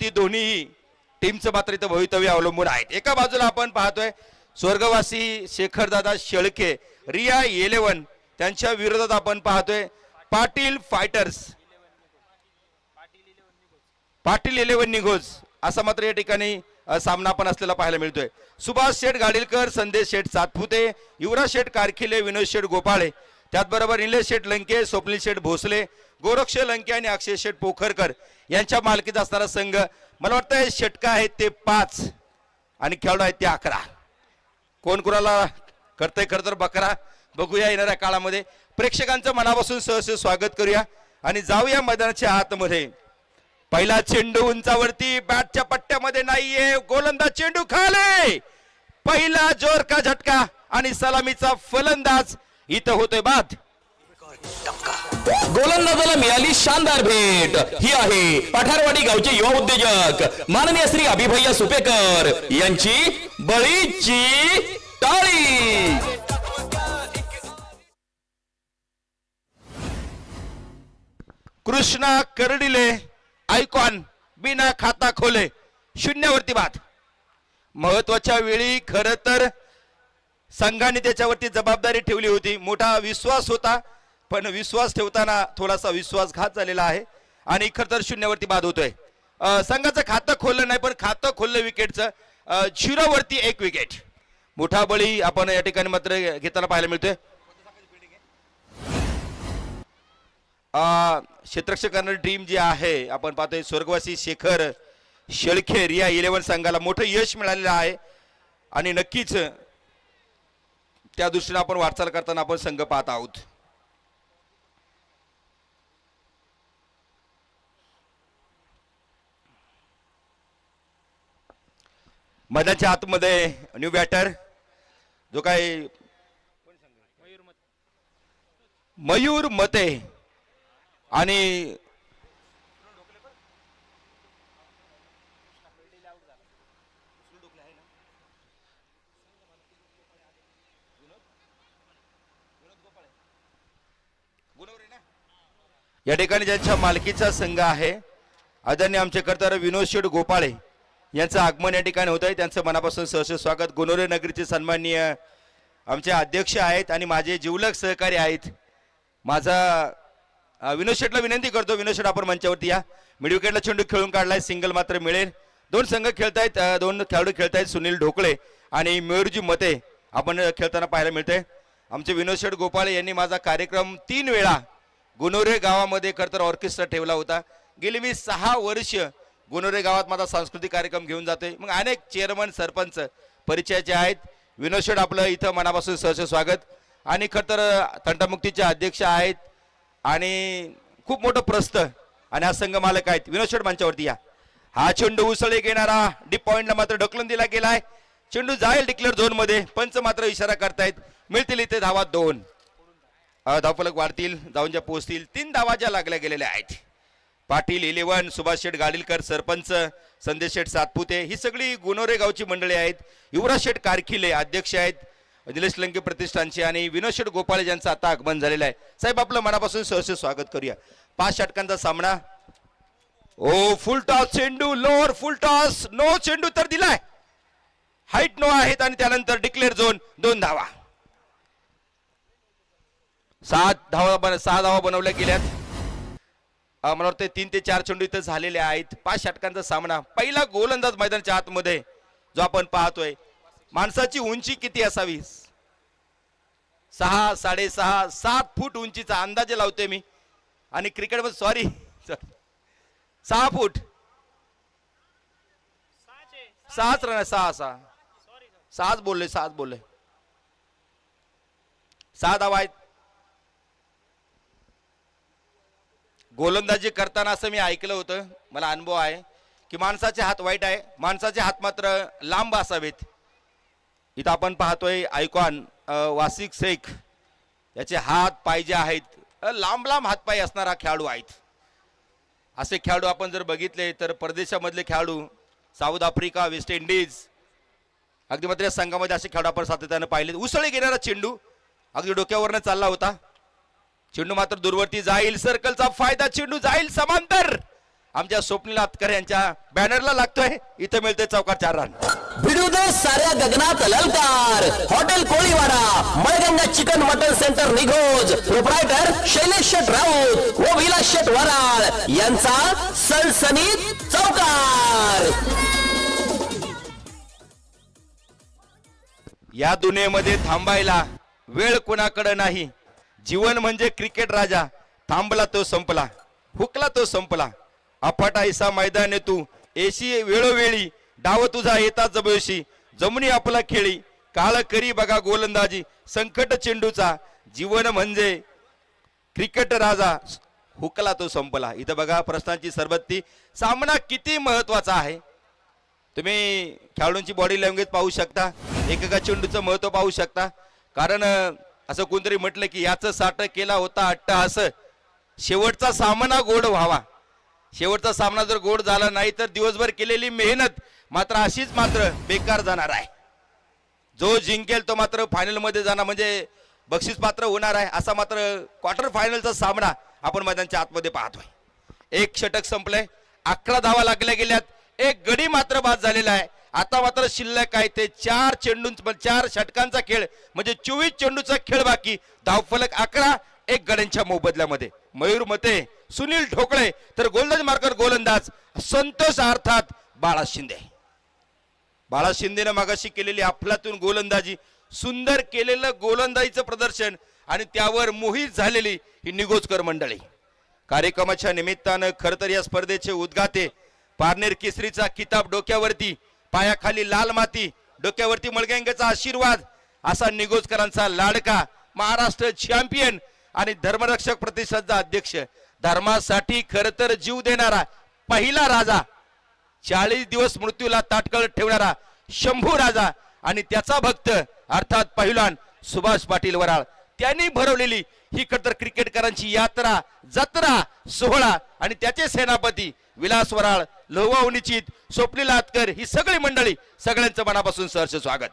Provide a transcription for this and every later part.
यावरती दोन्ही टीमचं मात्र इथं भवितव्य अवलंबून आहेत. एका बाजूला आपण पाहतोय स्वर्गवासी शेखरदादा शेळके रिया 11 त्यांच्या विरोधात आपण पाहतोय पाटील फायटर्स पाटील 11 निघोज असा मात्र या ठिकाणी सामना पण असलेला पाहायला मिळतोय. सुभाष शेठ गाडीलकर संदेश शेठ सातपुते युवराज शेठ कारखिले विनोद शेठ गोपाळे त्याचबरोबर निलेश शेठ लंके स्वप्नील शेठ भोसले गोरक्ष लंके आणि अक्षय शेठ पोखरकर यांच्या मालकीचा असणारा संघ. मला वाटतं षटका आहेत ते 5 आणि खेळाडू आहेत ते 11. कोण कोणाला करतंय खरं तर बकरा बघूया येणाऱ्या काळामध्ये. प्रेक्षकांचं मनापासून सहर्ष स्वागत करूया आणि जाऊया मैदानाच्या आतमध्ये. पहिला चेंडू उंचावरती बॅटच्या पट्ट्यामध्ये नाहीये गोलंदाज चेंडू खाले पहिला जोर का झटका आणि सलामीचा फलंदाज इथं होतोय बाद. गोलंदाजाला मिळाली शानदार भेट. ही आहे पठारवाडी गावचे युवा उद्योजक माननीय श्री अभिभैया सुपेकर यांची बळीची टाळी. कृष्णा करडिले आयकॉन बिना खाता खोले 0 वरती बाद. महत्वाच्या वेळी खर तर संघाने त्याच्यावरती जबाबदारी ठेवली होती. मोठा विश्वास होता पण विश्वास ठेवताना थोडासा विश्वासघात झालेला आहे आणि खर तर 0 वरती बाद होतोय. संघाचं खातं खोललं नाही पण खातं खोललं विकेटचं. 0 वरती 1 विकेट. मोठा बळी आपण या ठिकाणी मात्र घेताना पाहायला मिळतोय. क्षेत्ररक्षक करणारी टीम जी आहे आपण पाहतोय स्वर्गवासी शेखर शेळके रिया 11 संघाला मोठं यश मिळालेलं आहे आणि नक्कीच त्या दृष्टीने आपण वाटचाल करताना आपण संघ पाहत आहोत. मैदानाच्या आतमध्ये न्यू बॅटर जो काय मयूर मते आणि या ठिकाणी ज्यांच्या मालकीचा संघ आहे आदरणीय आमचे कर्ता विनोद शेठ गोपाळे यांचं आगमन या ठिकाणी होत आहे. त्यांचं मनापासून सहर्ष स्वागत. गुणोरे नगरीचे सन्माननीय आमचे अध्यक्ष आहेत आणि माझे जिवलग सहकारी आहेत. माझा विनोद शेठला विनंती करतो विनोद शेठ आपण मंचावरती या. मिड विकेटला चेंडू खेळून काढलाय सिंगल मात्र मिळेल. 2 संघ खेळतायत 2 खेळाडू खेळतायत सुनील ढोकळे आणि मयूरजी मते आपण खेळताना पाहायला मिळते. आमचे विनोद शेठ गोपाळे यांनी माझा कार्यक्रम 3 वेळा गुणोरे गावामध्ये खरतर ऑर्केस्ट्रा ठेवला होता. गेली मी 6 वर्ष गुणोरे गावात माझा सांस्कृतिक कार्यक्रम घेऊन जातोय. मग अनेक चेअरमन सरपंच परिचयाचे आहेत. विनोद शेठ आपलं इथं मनापासून सहर्ष स्वागत. आणि खरतर तंटामुक्तीचे अध्यक्ष आहेत आणि खूप मोठं प्रस्थ आणि हा संघ मालक आहेत. विनोद शेठ मंचावरती या. हा चेंडू उसळे घेणारा डीप पॉइंटला मात्र ढकलून दिला गेलाय. चेंडू जाईल डिक्लेअर झोन मध्ये. पंच मात्र इशारा करतायत. मिळतील इथे धावा 2. धावफलक वाढतील धावांच्या पोहोचतील. 3 धावा ज्या लागल्या गेलेल्या आहेत. पाटील 11 सुभाष शेठ गाडीलकर सरपंच संदेश शेठ सातपुते ही सगळी गुणोरे गावची मंडळी आहेत. युवराज शेठ कारखिले अध्यक्ष आहेत निलेश लंके प्रतिष्ठानचे आणि विनोद शेठ गोपाळे यांचं आता आगमन झालेलं आहे. साहेब आपलं मनापासून सहर्ष स्वागत करूया. 5 षटकांचा सामना. ओ फुल टॉस चेंडू लोअर फुल टॉस नो चेंडू तर दिलाय. हाईट नो आहेत आणि त्यानंतर डिक्लेअर झोन 2 धावा. 6 धावा बनवल्या गेल्यात. मला वाटतं 3 ते 4 चेंडू इथं झालेले आहेत. 5 षटकांचा सामना. पहिला गोलंदाज मैदानाच्या आतमध्ये जो आपण पाहतोय माणसाची उंची किती असावी 6 6.5 7 फूट उंचीचा अंदाजे लावतोय मी आणि क्रिकेटमध्ये सॉरी 6 फूट 6च रन 6 बोलले 6 धावा आहेत. गोलंदाजी करताना असं मी ऐकलं होतं मला अनुभव आहे की माणसाचे हात वाईट आहे माणसाचे हात मात्र लांब असावेत. इथं आपण पाहतोय आयकॉन वासिक शेख याचे हात पाय जे आहेत लांब लांब हातपाय असणारा खेळाडू आहेत. असे खेळाडू आपण जर बघितले तर परदेशामधले खेळाडू साऊथ आफ्रिका वेस्ट इंडिज अगदी मात्र या संघामध्ये असे खेळाडू आपण सातत्याने पाहिले. उसळी घेणारा चेंडू अगदी डोक्यावरनं चालला होता. चेंडू मात्र दूरवरती जाईल. सर्कलचा फायदा. चेंडू जाईल समांतर आमच्या स्वप्नील आतकर यांच्या बॅनरला लागतोय. इथं मिळतोय चौकार 4 रन. भिडू दे साऱ्या गगनात ललकार. Hotel Koliwada, Malganga chicken mutton centre Nighoj, proprietor Shailesh Shet Raut व विलास शेट वराळ यांचा सणसणीत चौकार. या दुनियेमध्ये थांबायला वेळ कुणाकडे नाही. जीवन म्हणजे क्रिकेट राजा. थांबला तो संपला, हुकला तो संपला. अफाट ऐसा मैदान तू एशी वेळोवेळी. डाव तुझा येतात जबोशी, जमुनी आपला खेळी. काळ करी बघा गोलंदाजी, संकट चेंडूचा. जीवन म्हणजे क्रिकेट राजा, हुकला तो संपला. इथं बघा प्रश्नांची सरबत्ती. सामना किती महत्वाचा आहे तुम्ही खेळाडूंची बॉडी लँग्वेज पाहू शकता, एकेका चेंडूचं महत्व पाहू शकता. कारण असं कोणतरी म्हटलं की याचं साठ केला होता अट्टहास. शेवटचा सामना गोड व्हावा. शेवटचा सामना जर गोड झाला नाही तर दिवसभर केलेली मेहनत मात्र अशीच मात्र बेकार जाणार आहे. जो जिंकेल तो मात्र फायनल मध्ये जाणार, म्हणजे बक्षीस पात्र होणार आहे. असा मात्र क्वार्टर फायनलचा सामना आपण मैदानाच्या आतमध्ये पाहतोय. एक षटक संपलंय, 11 धावा लागल्या गेल्यात, एक गडी मात्र बाद झालेला आहे. आता मात्र शिल्लक आहे ते 4 षटकांचा खेळ, म्हणजे 24 चेंडूचा खेळ बाकी. धावफलक 11, एक गड्यांच्या मोबदल्यामध्ये. मयूर मते, सुनील ढोकळे, तर गोलंदाज मार्कर गोलंदाज संतोष अर्थात बाळा शिंदे. बाळा शिंदेनं मागाशी केलेली अफलातून गोलंदाजी, सुंदर केलेलं गोलंदाजीचं प्रदर्शन आणि त्यावर मोहित झालेली ही निगोजकर मंडळी. कार्यक्रमाच्या निमित्तानं खर तर या स्पर्धेचे उद्घाते. पारनेर केसरीचा किताब डोक्यावरती, पायाखाली लाल माती, डोक्यावरती मळगंगेचा आशीर्वाद, असा निगोजकरांचा लाडका महाराष्ट्र चॅम्पियन आणि धर्मरक्षक प्रतिष्ठानचा अध्यक्ष. धर्मासाठी खर तर जीव देणारा पहिला राजा, 40 दिवस मृत्यूला ताटकळ ठेवणारा शंभू राजा आणि त्याचा भक्त अर्थात पहिलवान सुभाष पाटील वराळ. त्यांनी भरवलेली ही खर तर क्रिकेटकरांची यात्रा, जत्रा, सोहळा आणि त्याचे सेनापती विलास वराळ, लोहवा उनिचित, स्वप्नील आतकर, ही सगळी मंडळी, सगळ्यांचं मनापासून सहर्ष स्वागत.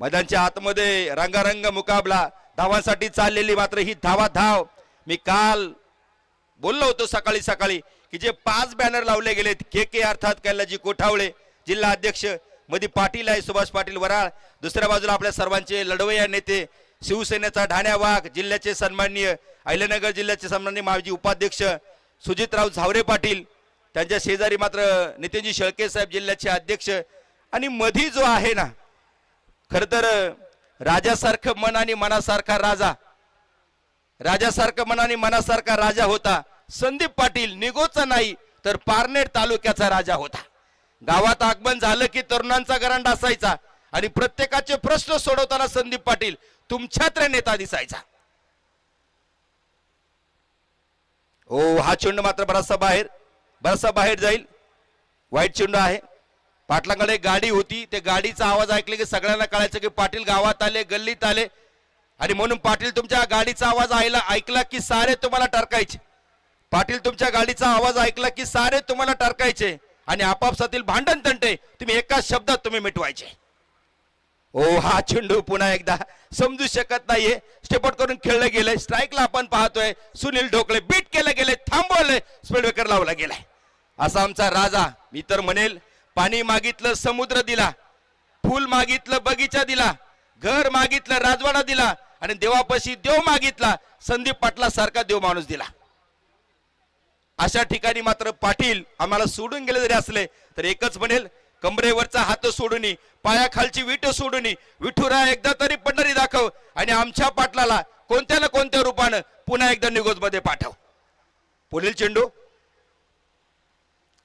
मैदानच्या आतमध्ये रंगारंग मुकाबला, धावांसाठी चाललेली मात्र ही धाव. मी काल बोललो होतो सकाळी की जे 5 बॅनर लावले गेलेत, के अर्थात कैलाजी कोठावळे जिल्हा अध्यक्ष, मध्ये पाटील आहे सुभाष पाटील वराळ, दुसऱ्या बाजूला आपल्या सर्वांचे लढवय्या नेते शिवसेनेचा ढाण्या वाघ, जिल्ह्याचे सन्माननीय अहिल्यानगर जिल्ह्याचे सन्माननीय माजी उपाध्यक्ष सुजितराव झावरे पाटील, त्यांच्या शेजारी मात्र नितीनजी शेळके साहेब जिल्ह्याचे अध्यक्ष. आणि मधी जो आहे ना खर तर राजासारखं मन आणि मनासारखा राजा, राजासारखं मन आणि मनासारखा राजा होता संदीप पाटील. निगोचा नाही तर पारनेर तालुक्याचा राजा होता. गावात आगमन झालं की तरुणांचा गरांड असायचा आणि प्रत्येकाचे प्रश्न सोडवताना संदीप पाटील तुमच्यात नेता दिसायचा. ओ हा चेंडू मात्र बराचसा बाहेर जाईल. वाईट चेंडू आहे. पाटलांकडे गाडी होती, ते गाडीचा आवाज ऐकले की सगळ्यांना कळायचं की पाटील गावात आले, गल्लीत आले. आणि म्हणून पाटील तुमच्या गाडीचा आवाज ऐकला की सारे तुम्हाला टरकायचे. पाटील तुमच्या गाडीचा आवाज ऐकला की सारे तुम्हाला टरकायचे आणि आपापसातील भांडण तंटे तुम्ही एकाच शब्दात तुम्ही मिटवायचे. ओ हा चेंडू पुन्हा एकदा समजू शकत नाहीये. स्टेपआउट करून खेळलं गेलंय. स्ट्राईकला आपण पाहतोय सुनील ढोकळे, बीट केलं गेले, थांबवलंय, स्पीड ब्रेकर लावला गेलाय. असा आमचा राजा. मी तर म्हणेल पाणी मागितलं समुद्र दिला, फूल मागितलं बगीचा दिला, घर मागितलं राजवाडा दिला आणि देवापाशी देव मागितला संदीप पाटला सारखा देव माणूस दिला. अशा ठिकाणी मात्र पाटील आम्हाला सोडून गेले जरी असले तर एकच म्हणेल, कमरेवरचा हात सोडून, पायाखालची वीट सोडून, विठुरा एकदा तरी पंढरी दाखव आणि आमच्या पाटलाला कोणत्या ना कोणत्या रूपानं पुन्हा एकदा निगोज मध्ये पाठव. पुढील चेंडू,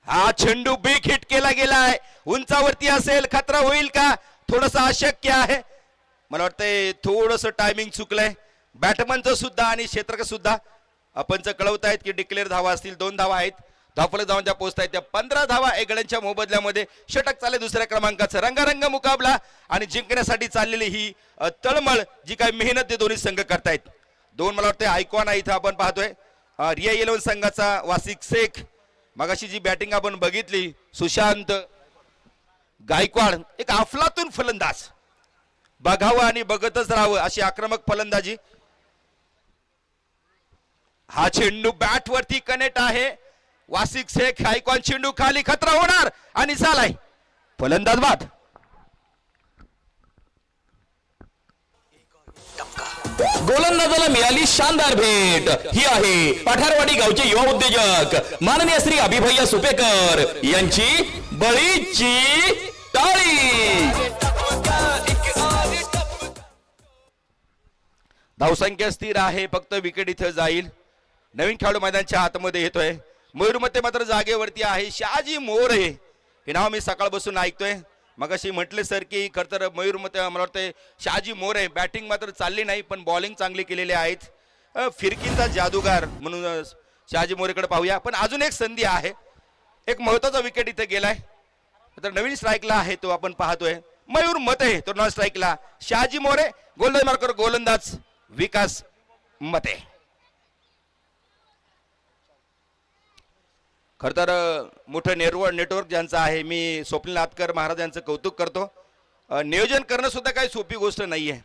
हा चेंडू बिग हिट केला गेलाय. उंचावरती असेल, खतरा होईल का, थोडस अशक्य आहे. मला वाटतंय थोडस टायमिंग चुकलंय बॅटमनचं सुद्धा आणि क्षेत्रक सुद्धा. आपणच कळवतायत की डिक्लेअर धावा असतील, 2 धावा आहेत. धावफलक धावांच्या पोस्ट आहेत त्या 15 धावा. एक गड्यांच्या मोबदल्यामध्ये षटक चालले दुसऱ्या क्रमांकाचं. रंगारंग मुकाबला आणि जिंकण्यासाठी चाललेली ही तळमळ, जी काही मेहनत ते दोन्ही संघ करतायत. 2 मला वाटतं आयकॉन आहे इथं आपण पाहतोय. रिया 11 संघाचा वासिक शेख. मगाशी जी बॅटिंग आपण बघितली, सुशांत गायकवाड, एक अफलातून फलंदाज, बघावं आणि बघतच राहावं अशी आक्रमक फलंदाजी. हा चेंडू बॅट वरती कनेक्ट आहे वासिक शेख हायकॉन चेंडू खाली खतरा होणार आणि झालाय फलंदाज बाद. गोलंदाजाला मिळाली शानदार भेट. ही आहे पठारवाडी गावचे युवा उद्योजक माननीय श्री अभिभैया सुपेकर यांची बळीची टाळी. धावसंख्या स्थिर आहे, फक्त विकेट इथं जाईल. नवीन खेळाडू मैदानाच्या आतमध्ये येतोय. मयूरमध्ये मात्र जागेवरती आहे शहाजी मोरे. हे नाव मी सकाळपासून ऐकतोय. मगाशी म्हटले सर की खरं तर मयूरमध्ये मला वाटतंय शहाजी मोरे. बॅटिंग मात्र चालली नाही पण बॉलिंग चांगली केलेली आहेत. फिरकीचा जादूगार म्हणून शहाजी मोरेकडे पाहूया. पण अजून एक संधी आहे. एक महत्वाचा विकेट इथे गेलाय. तर नवीन स्ट्राईकला आहे तो आपण पाहतोय. मयूर मते तो नॉन स्ट्राईकला. शहाजी मोरे गोलंदाज मार्कर गोलंदाज विकास मते. खर तर मोठं नेटवर्क ज्यांचं आहे. मी स्वप्नील नातकर महाराज यांचं कौतुक करतो. नियोजन करणं सुद्धा काही सोपी गोष्ट नाहीये.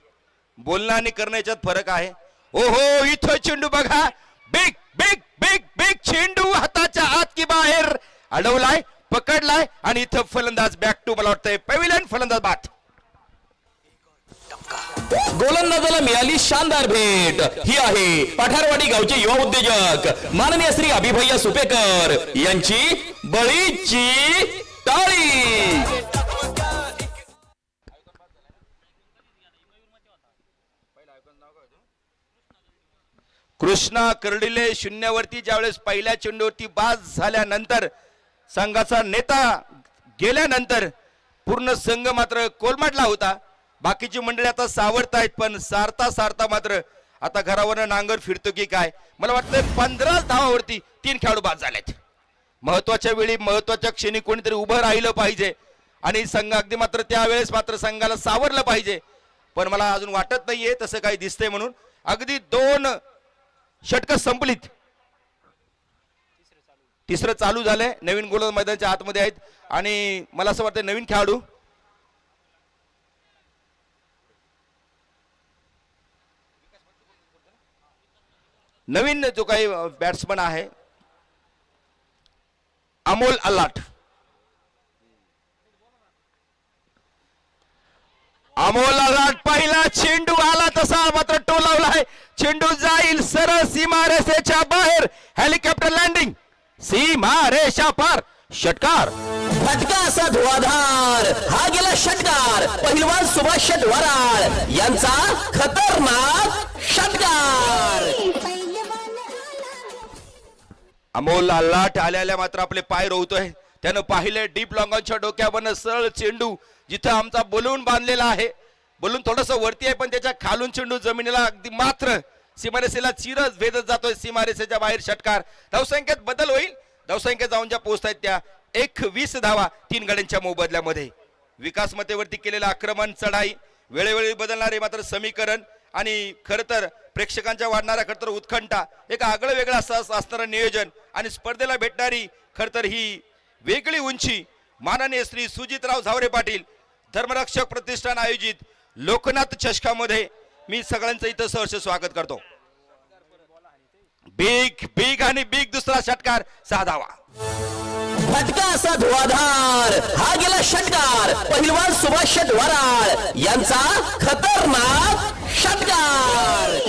बोलणं आणि करणं याच्यात फरक आहे. ओहो इथं चेंडू बघा. बिग बिग बिग बिग चेंडू हाताच्या आत की बाहेर अडवलाय, पकडलाय आणि इथं फलंदाज बॅक टू मला वाटतंय पॅव्हिलियन. फलंदाज बाद. गोलंदाजाला मिळाली शानदार भेट. ही आहे पठारवाडी गावचे युवा उद्योजक माननीय श्री अभिभैया सुपेकर यांची बळीची टाळी. कृष्णा कर्डिले शून्यावरती ज्यावेळेस पहिल्या चेंडूवरती बाद झाल्यानंतर संघाचा नेता गेल्यानंतर पूर्ण संघ मात्र कोलमडला होता. बाकीची मंडळी आता सावरत आहेत पण सारता सारता मात्र आता घरावरनं नांगर फिरतो की काय. मला वाटतं 15 धावावरती 3 खेळाडू बाद झालेत. महत्वाच्या वेळी महत्वाच्या क्षणी कोणीतरी उभं राहिलं पाहिजे आणि संघ अगदी मात्र त्यावेळेस मात्र संघाला सावरलं पाहिजे. पण मला अजून वाटत नाहीये तसं काही दिसतंय म्हणून. अगदी 2 षटकं संपलीत. तिसरं चालू झालंय. नवीन गोलंदाज मैदानाच्या आतमध्ये आहेत आणि मला असं वाटतं नवीन खेळाडू नवीन जो काही बॅट्समन आहे अमोल अल्लाट. अमोल अल्लाट पहिला चेंडू आला तसा मात्र टोलावलाय. चेंडू जाईल सरळ सीमा रेषेच्या बाहेर. हेलिकॉप्टर लँडिंग सीमा रेषा पार. षटकार. फटका असा धुवाधार. हा गेला षटकार. पहिलवान सुभाष शेट वराळ यांचा खतरनाक षटकार. अमोल अल्लाट आल्याला मात्र आपले पाय रोवतोय. त्यानं पाहिले डीप लॉंगॉनच्या डोक्यावरनं सरळ चेंडू जिथं आमचा बलून बांधलेला आहे. बलून थोडस वरती आहे पण त्याच्या खालून चेंडू जमिनीला अगदी मात्र सीमारेषेला चिरच भेदत जातोय. सीमारेषेच्या बाहेर षटकार. धावसंख्येत बदल होईल. धावसंख्या जाऊन ज्या पोहोचतायत त्या 120 धावा 3 गड्यांच्या मोबदल्यामध्ये. विकास मतेवरती केलेलं आक्रमण चढाई वेळोवेळी बदलणारे मात्र समीकरण आणि खरं तर प्रेक्षकांच्या वाढणारा खरं तर उत्कंठा एक आगळं वेगळं असणारं नियोजन आणि स्पर्धेला भेटणारी खरं तर ही वेगळी उंची. माननीय श्री सुजितराव झावरे पाटील धर्मरक्षक प्रतिष्ठान आयोजित लोकनाथ चषकामध्ये मी सगळ्यांचं इथं सहर्ष स्वागत करतो. बिग बिग आणि बिग दुसरा षटकार 6 धावा. फटका असा धुवाधार. हा गेला षटकार. पहिलवान सुभाष शेट वराळ यांचा खतरनाक षटकार.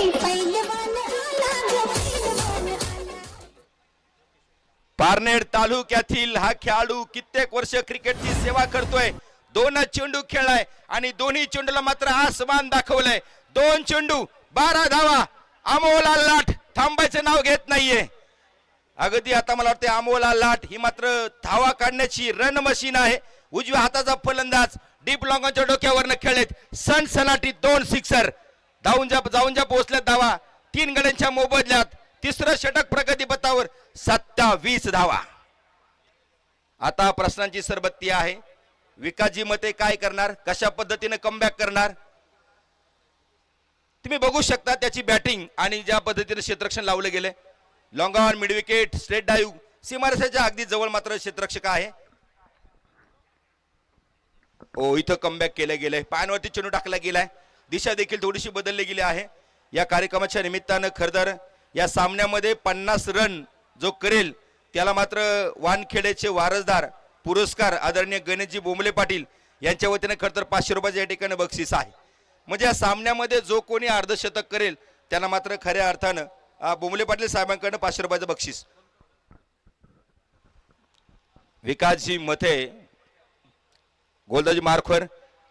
पारनेर तालुक्यातील हा खेळाडू कित्येक वर्ष क्रिकेटची सेवा करतोय. 2 चेंडू खेळलाय आणि दोन्ही चेंडूला मात्र आसमान दाखवलंय. 2 चेंडू 12 धावा. अमोल अल्लाट थांबायचं नाव घेत नाहीये. अगदी आता मला वाटतं अमोल अल्लाट ही मात्र धावा काढण्याची रन मशीन आहे. उजव्या हाताचा फलंदाज डीप लॉंगॉनच्या डोक्यावरनं खेळलेत. सनसनाटी 2 सिक्सर. जाऊन ज्या पोहोचल्यात धावा 3 गड्यांच्या मोबदल्यात. तिसरं षटक प्रगती पथावर 27 धावा. आता प्रश्नांची सरबत्ती आहे. विकासजी मते काय करणार, कशा पद्धतीने कमबॅक करणार तुम्ही बघू शकता. त्याची बॅटिंग आणि ज्या पद्धतीने क्षेत्ररक्षण लावले गेले. Long on, mid wicket, straight डाईव्ह, सीमारेषेच्या अगदी जवळ मात्र क्षेत्ररक्षक आहे. ओ इथं कमबॅक केलं गेलंय. पायांवरती चेंडू टाकला गेलाय. दिशा देखील थोडीशी बदलली गेली आहे. या कार्यक्रमाच्या निमित्तानं खरं तर या सामन्यामध्ये 50 रन जो करेल त्याला मात्र वानखेडेचे वारसदार पुरस्कार आदरणीय गणेशजी बोंबले पाटील यांच्या वतीने खरं तर 500 रुपयाचे या ठिकाणी बक्षीस आहे. म्हणजे या सामन्यामध्ये जो कोणी अर्धशतक करेल त्यांना मात्र खऱ्या अर्थानं बोंबले पाटील साहेबांकडनं 500 रुपयाचं बक्षीस. विकासजी मथे, गोलदाजी मार्खवर,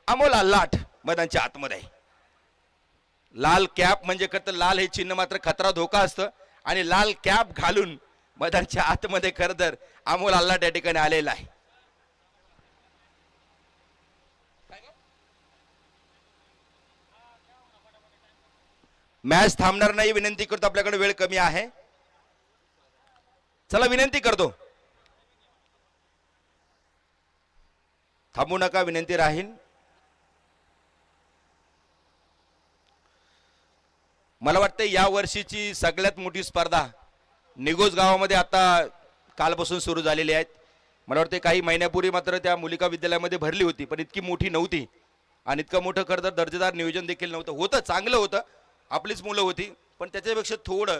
अमोल आल्लाट मैदानच्या आतमध्ये आहे. लाल कॅप म्हणजे खरं तर लाल हे चिन्ह मात्र खतरा धोका असतं आणि लाल कॅप घालून मैदानच्या आतमध्ये खरं तर अमोल आल्लाट या ठिकाणी आलेला आहे. मॅच थांबणार नाही, विनंती करतो, आपल्याकडे वेळ कमी आहे. चला विनंती करतो, थांबू नका, विनंती राहील. मला वाटतं या वर्षीची सगळ्यात मोठी स्पर्धा निगोज गावामध्ये आता कालपासून सुरू झालेली आहेत. मला वाटतं काही महिन्यापूर्वी मात्र त्या मुलिका विद्यालयामध्ये भरली होती, पण इतकी मोठी नव्हती आणि इतकं मोठं खरं तर दर्जेदार नियोजन देखील नव्हतं. होतं, चांगलं होतं, आपलीच मुलं होती, पण त्याच्यापेक्षा थोडं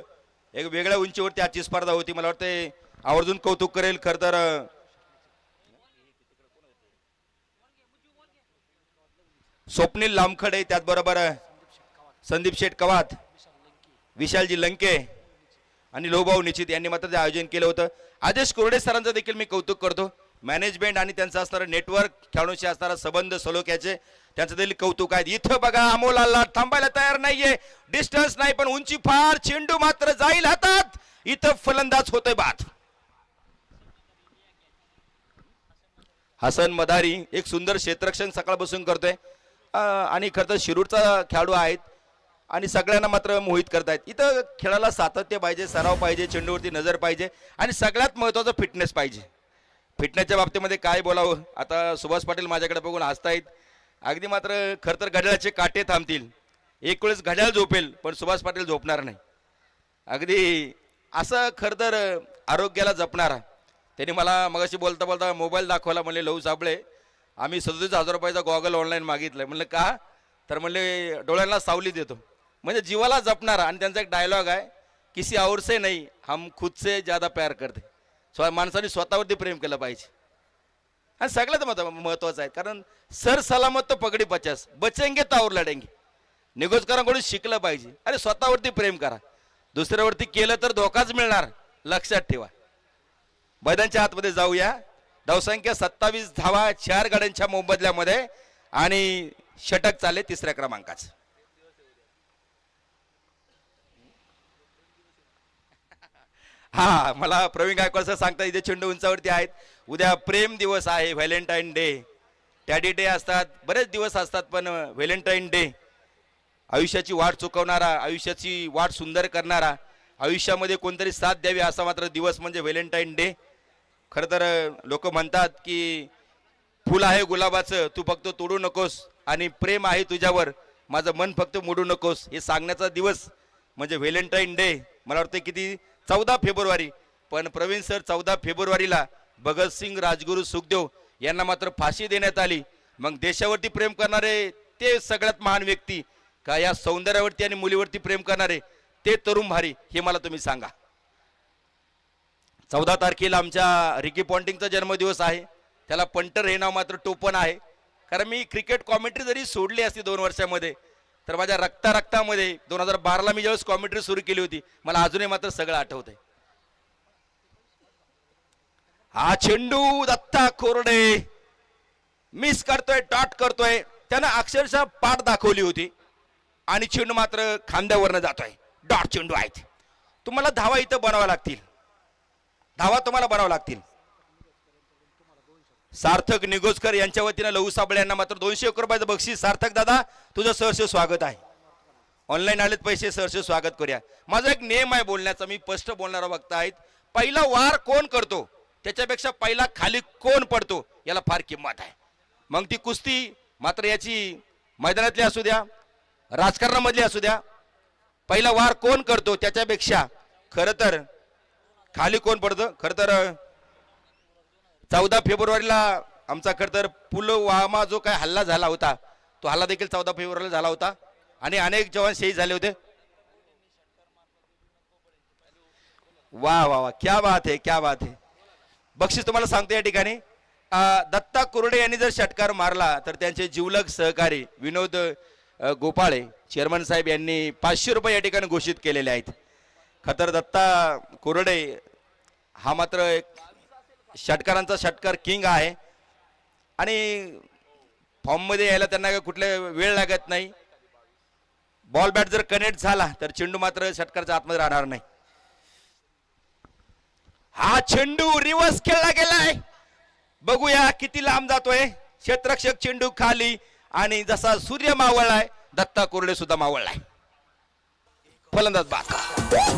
एक वेगळ्या उंचीवरती आजची स्पर्धा होती. मला वाटतं आवर्जून कौतुक करेल खरं तर स्वप्नील लामखडे, त्याचबरोबर संदीप शेठ कवात, विशालजी लंके आणि लोभाऊ निश्चित यांनी मात्र ते आयोजन केलं होतं. आदेश कोरडे सरांचं देखील मी कौतुक करतो. मॅनेजमेंट आणि त्यांचं असणारं नेटवर्क, खेळाडूंशी असणारा संबंध सलोख्याचे, त्यांचं देखील कौतुक आहे. इथं बघा अमोल आल्लाट थांबायला तयार नाहीये, डिस्टन्स नाही पण उंची फार, चेंडू मात्र जाईल हातात. इथं फलंदाज होतोय बाद. हसन मदारी एक सुंदर क्षेत्ररक्षण सकाळपासून करतोय आणि खरं तर शिरूरचा खेळाडू आहेत आणि सगळ्यांना मात्र मोहित करतायत. इथं खेळाला सातत्य पाहिजे, सराव पाहिजे, चेंडूवरती नजर पाहिजे आणि सगळ्यात महत्त्वाचं फिटनेस पाहिजे. फिटनेसच्या बाबतीमध्ये काय बोलावं, आता सुभाष पाटील माझ्याकडे बघून हसतायत. अगदी मात्र खरं तर घड्याळाचे काटे थांबतील, एक वेळेस घड्याळ झोपेल पण सुभाष पाटील झोपणार नाही. अगदी असं खरं तर आरोग्याला जपणारा. त्यांनी मला मगाशी बोलता बोलता मोबाईल दाखवला, म्हणले लहू साबळे आम्ही 37,000 रुपयाचा गॉगल ऑनलाईन मागितलाय. म्हणलं का, तर म्हणले डोळ्यांना सावली देतो. म्हणजे जीवाला जपणारा. आणि त्यांचा एक डायलॉग आहे, किसी और से नहीं हम खुद से ज्यादा प्यार करते. माणसाने स्वतःवरती प्रेम केलं पाहिजे आणि सगळ्यात महत्वाचं आहे, कारण सर सलामत तो पगडी 50, बचेंगे तो और लढेंगे. निगोजकरांकडून शिकलं पाहिजे. अरे स्वतःवरती प्रेम करा, दुसऱ्यावरती केलं तर धोकाच मिळणार, लक्षात ठेवा. मैदानच्या आतमध्ये जाऊया. धावसंख्या 27 धावा, 4 गाड्यांच्या मोबदल्यामध्ये आणि षटक चालले 3ऱ्या क्रमांकाचं. हा, मला प्रवीण गायकवाड सर सांगतात इथे चेंडू उंचावरती आहेत. उद्या प्रेम दिवस आहे, व्हॅलेंटाईन डे, टॅडी डे असतात, बरेच दिवस असतात, पण व्हॅलेंटाईन डे आयुष्याची वाट चुकवणारा, आयुष्याची वाट सुंदर करणारा, आयुष्यामध्ये कोणतरी साथ द्यावी असा मात्र दिवस म्हणजे व्हॅलेंटाईन डे. खरं तर लोक म्हणतात की फुल आहे गुलाबाचं, तू फक्त तोडू नकोस, आणि प्रेम आहे तुझ्यावर, माझं मन फक्त मोडू नकोस, हे सांगण्याचा दिवस म्हणजे व्हॅलेंटाईन डे. मला वाटतं किती 14 फेब्रुवारी, पण प्रवीण सर 14 फेब्रुवारीला भगतसिंग, राजगुरू, सुखदेव यांना मात्र फाशी देण्यात आली. मग देशावरती प्रेम करणारे ते सगळ्यात महान व्यक्ती का या सौंदर्यावरती आणि मुलीवरती प्रेम करणारे ते तरुण भारी, हे मला तुम्ही सांगा. 14 तारखेला आमच्या रिकी पॉन्टिंगचा जन्मदिवस आहे. त्याला पंटर हे नाव मात्र टोपण आहे, कारण मी क्रिकेट कॉमेंट्री जरी सोडली असती 2 वर्षामध्ये, तर माझ्या रक्तामध्ये 2012ला मी ज्यावेळेस कॉमेंट्री सुरू केली होती, मला अजूनही मात्र सगळं आठवतंय. हा चेंडू दत्ता कोरडे मिस करतोय, डॉट करतोय. त्यानं अक्षरशः पाठ दाखवली होती आणि चेंडू मात्र खांद्यावरनं जातोय. डॉट चेंडू आहेत. तुम्हाला धावा इथं बनावा लागतील, धावा तुम्हाला बनावा लागतील. सार्थक निगोजकर यांच्या वतीनं लहू साबळे यांना मात्र 201 रुपयाचं बक्षीस. सार्थक दादा, तुझं सहर्ष स्वागत आहे. ऑनलाईन आलेत पैसे, सहर्ष स्वागत करूया. माझा एक नियम आहे बोलण्याचा, मी स्पष्ट बोलणारा वक्ता आहेत. पहिला वार कोण करतो त्याच्यापेक्षा पहिला खाली कोण पडतो याला फार किंमत आहे. मग ती कुस्ती मात्र याची मैदानातली असू द्या, राजकारणामधली असू द्या, पहिला वार कोण करतो त्याच्यापेक्षा खरं तर खाली कोण पडतं. खरं तर 14 फेब्रुवारीला आमचा खरं तर पुलवामा जो काय हल्ला झाला होता, तो हल्ला देखील 14 फेब्रुवारीला झाला होता आणि अनेक जवान शहीद झाले होते. वाह वाह वाह, क्या बात है, क्या बात है. बक्षीस तुम्हाला सांगतो या ठिकाणी दत्ता कुरडे यांनी जर षटकार मारला तर त्यांचे जिवलग सहकारी विनोद गोपाळे चेअरमन साहेब यांनी 500 रुपये या ठिकाणी घोषित केलेले आहेत. खतर दत्ता कुरडे हा मात्र एक षटकारांचा षटकार किंग आहे आणि फॉर्ममध्ये यायला त्यांना काही कुठले वेळ लागत नाही. बॉल बॅट जर कनेक्ट झाला तर चेंडू मात्र षटकारच्या आतमध्ये राहणार नाही. हा चेंडू रिव्हर्स खेळला गेलाय. बघूया किती लांब जातोय. क्षेत्ररक्षक चेंडू खाली आणि जसा सूर्य मावळलाय दत्ता कुरडे सुद्धा मावळलाय. फलंदाज बाद.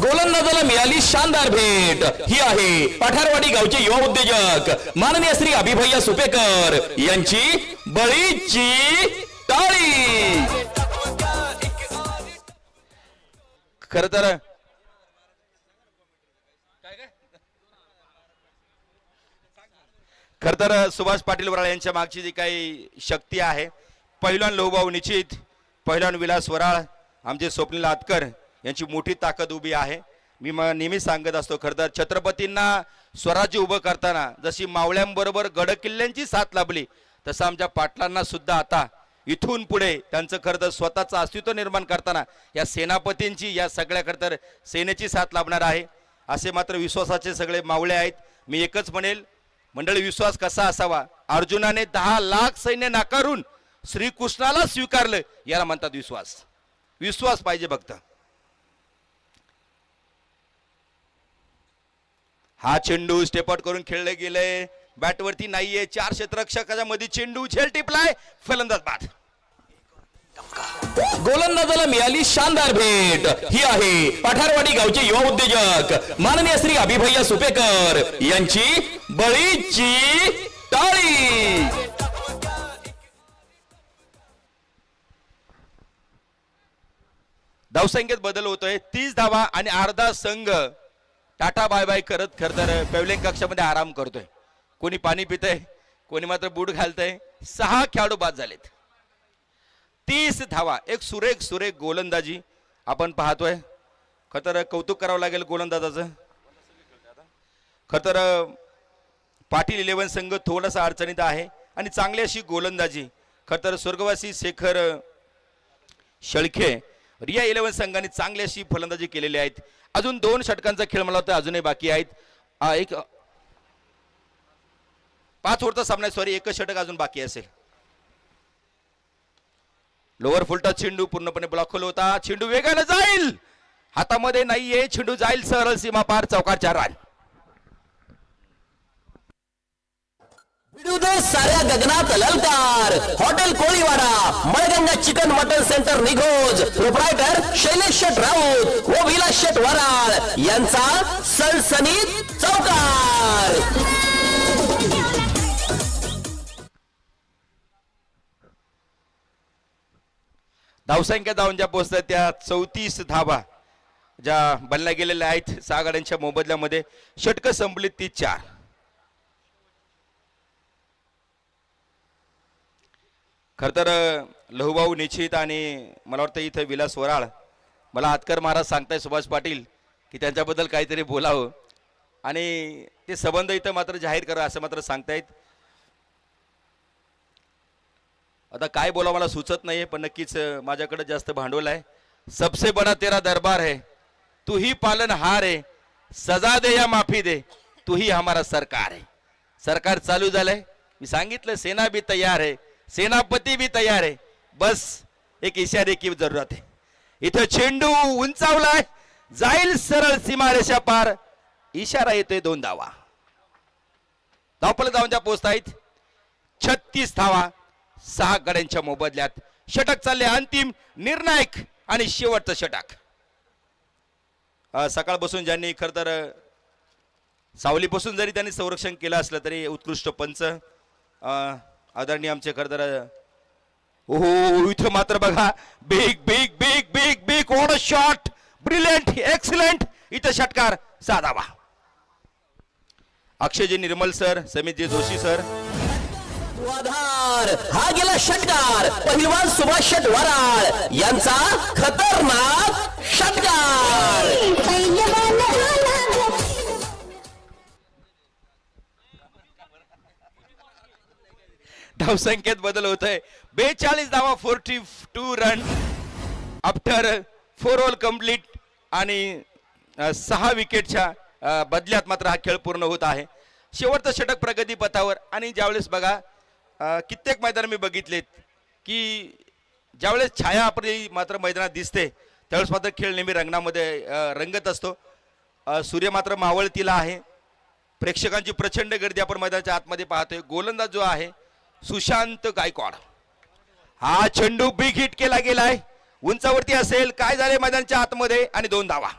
गोलंदाजाला मिळाली शानदार भेट. ही आहे पठारवाडी गावचे युवा उद्योजक माननीय श्री अभिभैया सुपेकर यांची बळीची टाळी. खर तर सुभाष पाटील वराळ यांच्या मागची जी काही शक्ती आहे, पहिलवान लोहभाऊ निश्चित, पहिलवान विलास वराळ, आमचे स्वप्नील आतकर यांची मोठी ताकद उभी आहे. मी नेहमी सांगत असतो खरं तर छत्रपतींना स्वराज्य उभं करताना जशी मावळ्यांबरोबर गड किल्ल्यांची साथ लाभली तसं आमच्या पाटलांना सुद्धा आता इथून पुढे त्यांचं खरं तर स्वतःचं अस्तित्व निर्माण करताना या सेनापतींची या सगळ्या खरं तर सेनेची साथ लाभणार आहे. असे मात्र विश्वासाचे सगळे मावळे आहेत. मी एकच म्हणेल मंडळी, विश्वास कसा असावा. अर्जुनाने 10 लाख सैन्य नाकारून श्रीकृष्णाला स्वीकारलं याला म्हणतात विश्वास. विश्वास पाहिजे फक्त. हा चेंडू स्टेपआउट करून खेळले गेले. बॅटवरती नाहीये. 4 क्षेत्ररक्षकाच्या मध्ये चेंडू झेल टिपलाय. फलंदाज बाद. गोलंदाजाला मिळाली शानदार भेट. ही आहे पठारवाडी गावचे युवा उद्योजक माननीय श्री अभिभैया सुपेकर यांची बळीची टाळी. धावसंख्येत बदल होतोय. 30 धावा आणि अर्धा संघ टाटा बाय बाय करत खरं तर पॅव्हलियन कक्षामध्ये आराम करतोय. कोणी पाणी पितय, कोणी मात्र बूट घालतय. 6 खेळाडू बाद झालेत. 30 धावा. एक सुरेख सुरेख गोलंदाजी आपण पाहतोय. खतर कौतुक करावं लागेल गोलंदाजाचं. खतर पाटील 11 संघ थोडासा अडचणीत आहे आणि चांगली अशी गोलंदाजी खतर स्वर्गवासी शेखर शेळके रिया 11 संघाने चांगली अशी फलंदाजी केलेली आहेत. अजून 2 षटकांचा खेळ मला वाटतं अजूनही बाकी आहेत. एक 5 ओव्हरचा सामना, सॉरी, एकच षटक अजून बाकी असेल. लोअर फुलटा चेंडू पूर्णपणे ब्लॉक होता. चेंडू वेगाने जाईल, हातामध्ये नाहीये. चेंडू जाईल सरळ सीमा पार, चौकार 4 रन. विडू साऱ्या गगनात ललकार. Hotel Koliwada, Malganga chicken mutton centre Nighoj, proprietor Shailesh Shet Raut व विलास शेट वराळ यांचा सणसणीत चौकार. धावसंख्या धावून ज्या पोहोचतात त्या 34 धावा ज्या बनल्या गेलेल्या आहेत 6 गाड्यांच्या मोबदल्यामध्ये. षटक संपली 34. खर तर लहुभाऊ निश्चित आणि मला वाटतं इथं विलास वराळ, मला आतकर महाराज सांगताय सुभाष पाटील की त्यांच्याबद्दल काहीतरी बोलावं आणि ते संबंध इथं मात्र जाहीर करा असं मात्र सांगतायत. आता काय बोला मला सुचत नाहीये, पण नक्कीच माझ्याकडे जास्त भांडवल आहे. सबसे बडा तेरा दरबार है, तू ही पालनहार है, सजा दे या माफी दे, तू ही हमारा सरकार है. सरकार चालू झालंय. मी सांगितलं सेना भी तयार है, सेनापती भी तयार है, बस एक इशारे की जरूरत है. इथं चेंडू उंचावलाय, जाईल सरळ सीमारेषा पार. इशारा येतोय. 2 धावा. धावपल धावांच्या पोस्ट आहेत 36 धावा 6 गड्यांच्या मोबदल्यात. षटक चालले अंतिम, निर्णायक आणि शेवटचं षटक. सकाळपासून ज्यांनी खर तर सावलीपासून जरी त्यांनी संरक्षण केलं असलं तरी उत्कृष्ट पंच आदरणीय आमचे खर तर ओहो इथं मात्र बघा big big big big big what a shot, brilliant, excellent. इथं षटकार 6 धावा. अक्षयजी निर्मल सर, समितजी जोशी सर. आधार हा गेला षटकार पहिलवान सुभाष शेट वराळ यांचा खतरनाक षटकार. धावसंख्येत बदल होत आहे. 42 धावा, 42 रन आफ्टर 4 ऑल कम्प्लीट आणि 6 विकेटच्या बदल्यात मात्र हा खेळ पूर्ण होत आहे. शेवटचं षटक प्रगती पथावर. आणि ज्यावेळेस बघा कित्येक मैदान मी बघितलेत की ज्यावेळेस छाया आपली मात्र मैदानात दिसते त्यावेळेस मात्र खेळ नेहमी रंगणामध्ये रंगत असतो. सूर्य मात्र मावळतीला आहे. प्रेक्षकांची प्रचंड गर्दी आपण मैदानाच्या आतमध्ये पाहतोय. गोलंदाज जो आहे सुशांत गायकवाड, हा चेंडू बिग हिट केला गेलाय, उंचावरती असेल. काय झाले मैदानाच्या आतमध्ये आणि 2 धावा.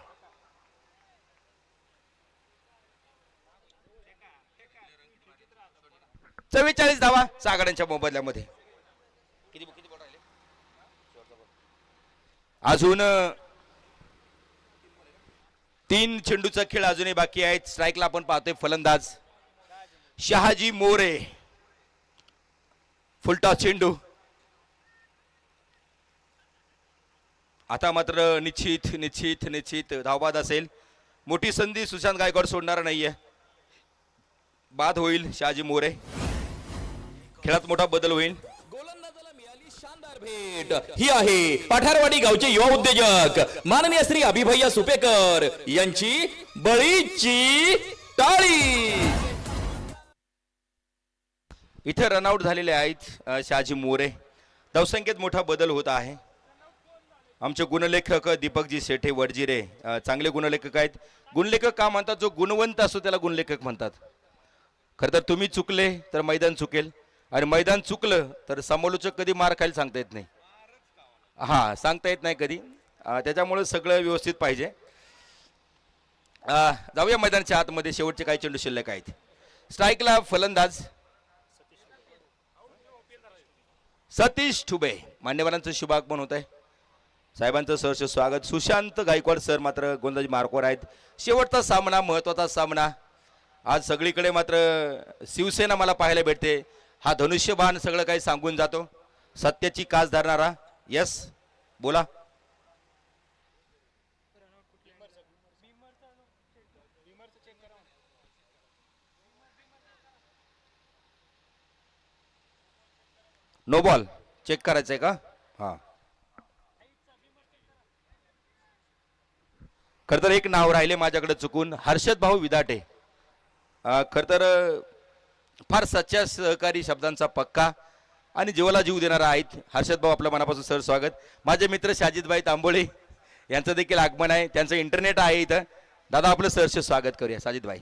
चव्वेचाळीस धावा 6 गड्यांच्या मोबदल्यामध्ये. अजून 3 चेंडूचा खेळ अजूनही बाकी आहेत. स्ट्राईकला आपण पाहतोय फलंदाज शहाजी मोरे. फुलटॉस चेंडू. आता मात्र निश्चित निश्चित निश्चित धावबाद असेल. मोठी संधी सुशांत गायकवाड सोडणार नाहीये. बाद होईल शहाजी मोरे. खेळात मोठा बदल होईल. गोलंदाजाला मिळाली शानदार भेट. ही आहे पठारवाडी गावचे युवा उद्योजक माननीय श्री अभिभैया सुपेकर यांची बळीची टाळी. इथे रनआउट झालेले आहेत शहाजी मोरे. धावसंख्येत मोठा बदल होत आहे. आमचे गुणलेखक दीपकजी शेठे वडजिरे चांगले गुणलेखक आहेत. गुणलेखक का म्हणतात? जो गुणवंत असतो त्याला गुणलेखक म्हणतात. खरं तर तुम्ही चुकले तर मैदान चुकेल आणि मैदान चुकलं तर समालोचक कधी मार खायला सांगता येत नाही. हा, सांगता येत नाही कधी. त्याच्यामुळे सगळं व्यवस्थित पाहिजे. जाऊया मैदानाच्या आतमध्ये. शेवटचे काही चेंडू शिल्लक आहेत. स्ट्राईकला फलंदाज सतीश ठुबे. मान्यवरांचं शुभागमन होत आहे. साहेबांचं सहर्ष स्वागत. सुशांत गायकवाड सर मात्र गोलंदाजी मार्कवर आहेत. शेवटचा सामना, महत्वाचा सामना. आज सगळीकडे मात्र शिवसेना मला पाहायला भेटते. हा धनुष्यबाण सगळं काही सांगून जातो. सत्याची कास धरणारा. यस, बोला. नो बॉल चेक करायचंय का? हा, खर तर एक नाव राहिले माझ्याकडे चुकून. हर्षद भाऊ विदाटे. खर तर फार सच्चा सहकारी शब्दांचा पक्का आणि जीवाला जीव देणारा आहेत. हर्षद भाऊ, आपलं मनापासून सर स्वागत. माझे मित्र शाजिदभाई तांबोळे यांचं देखील आगमन आहे. त्यांचं इंटरनेट आहे इथं. दादा, आपलं सहर्ष स्वागत करूया. साजिदभाई,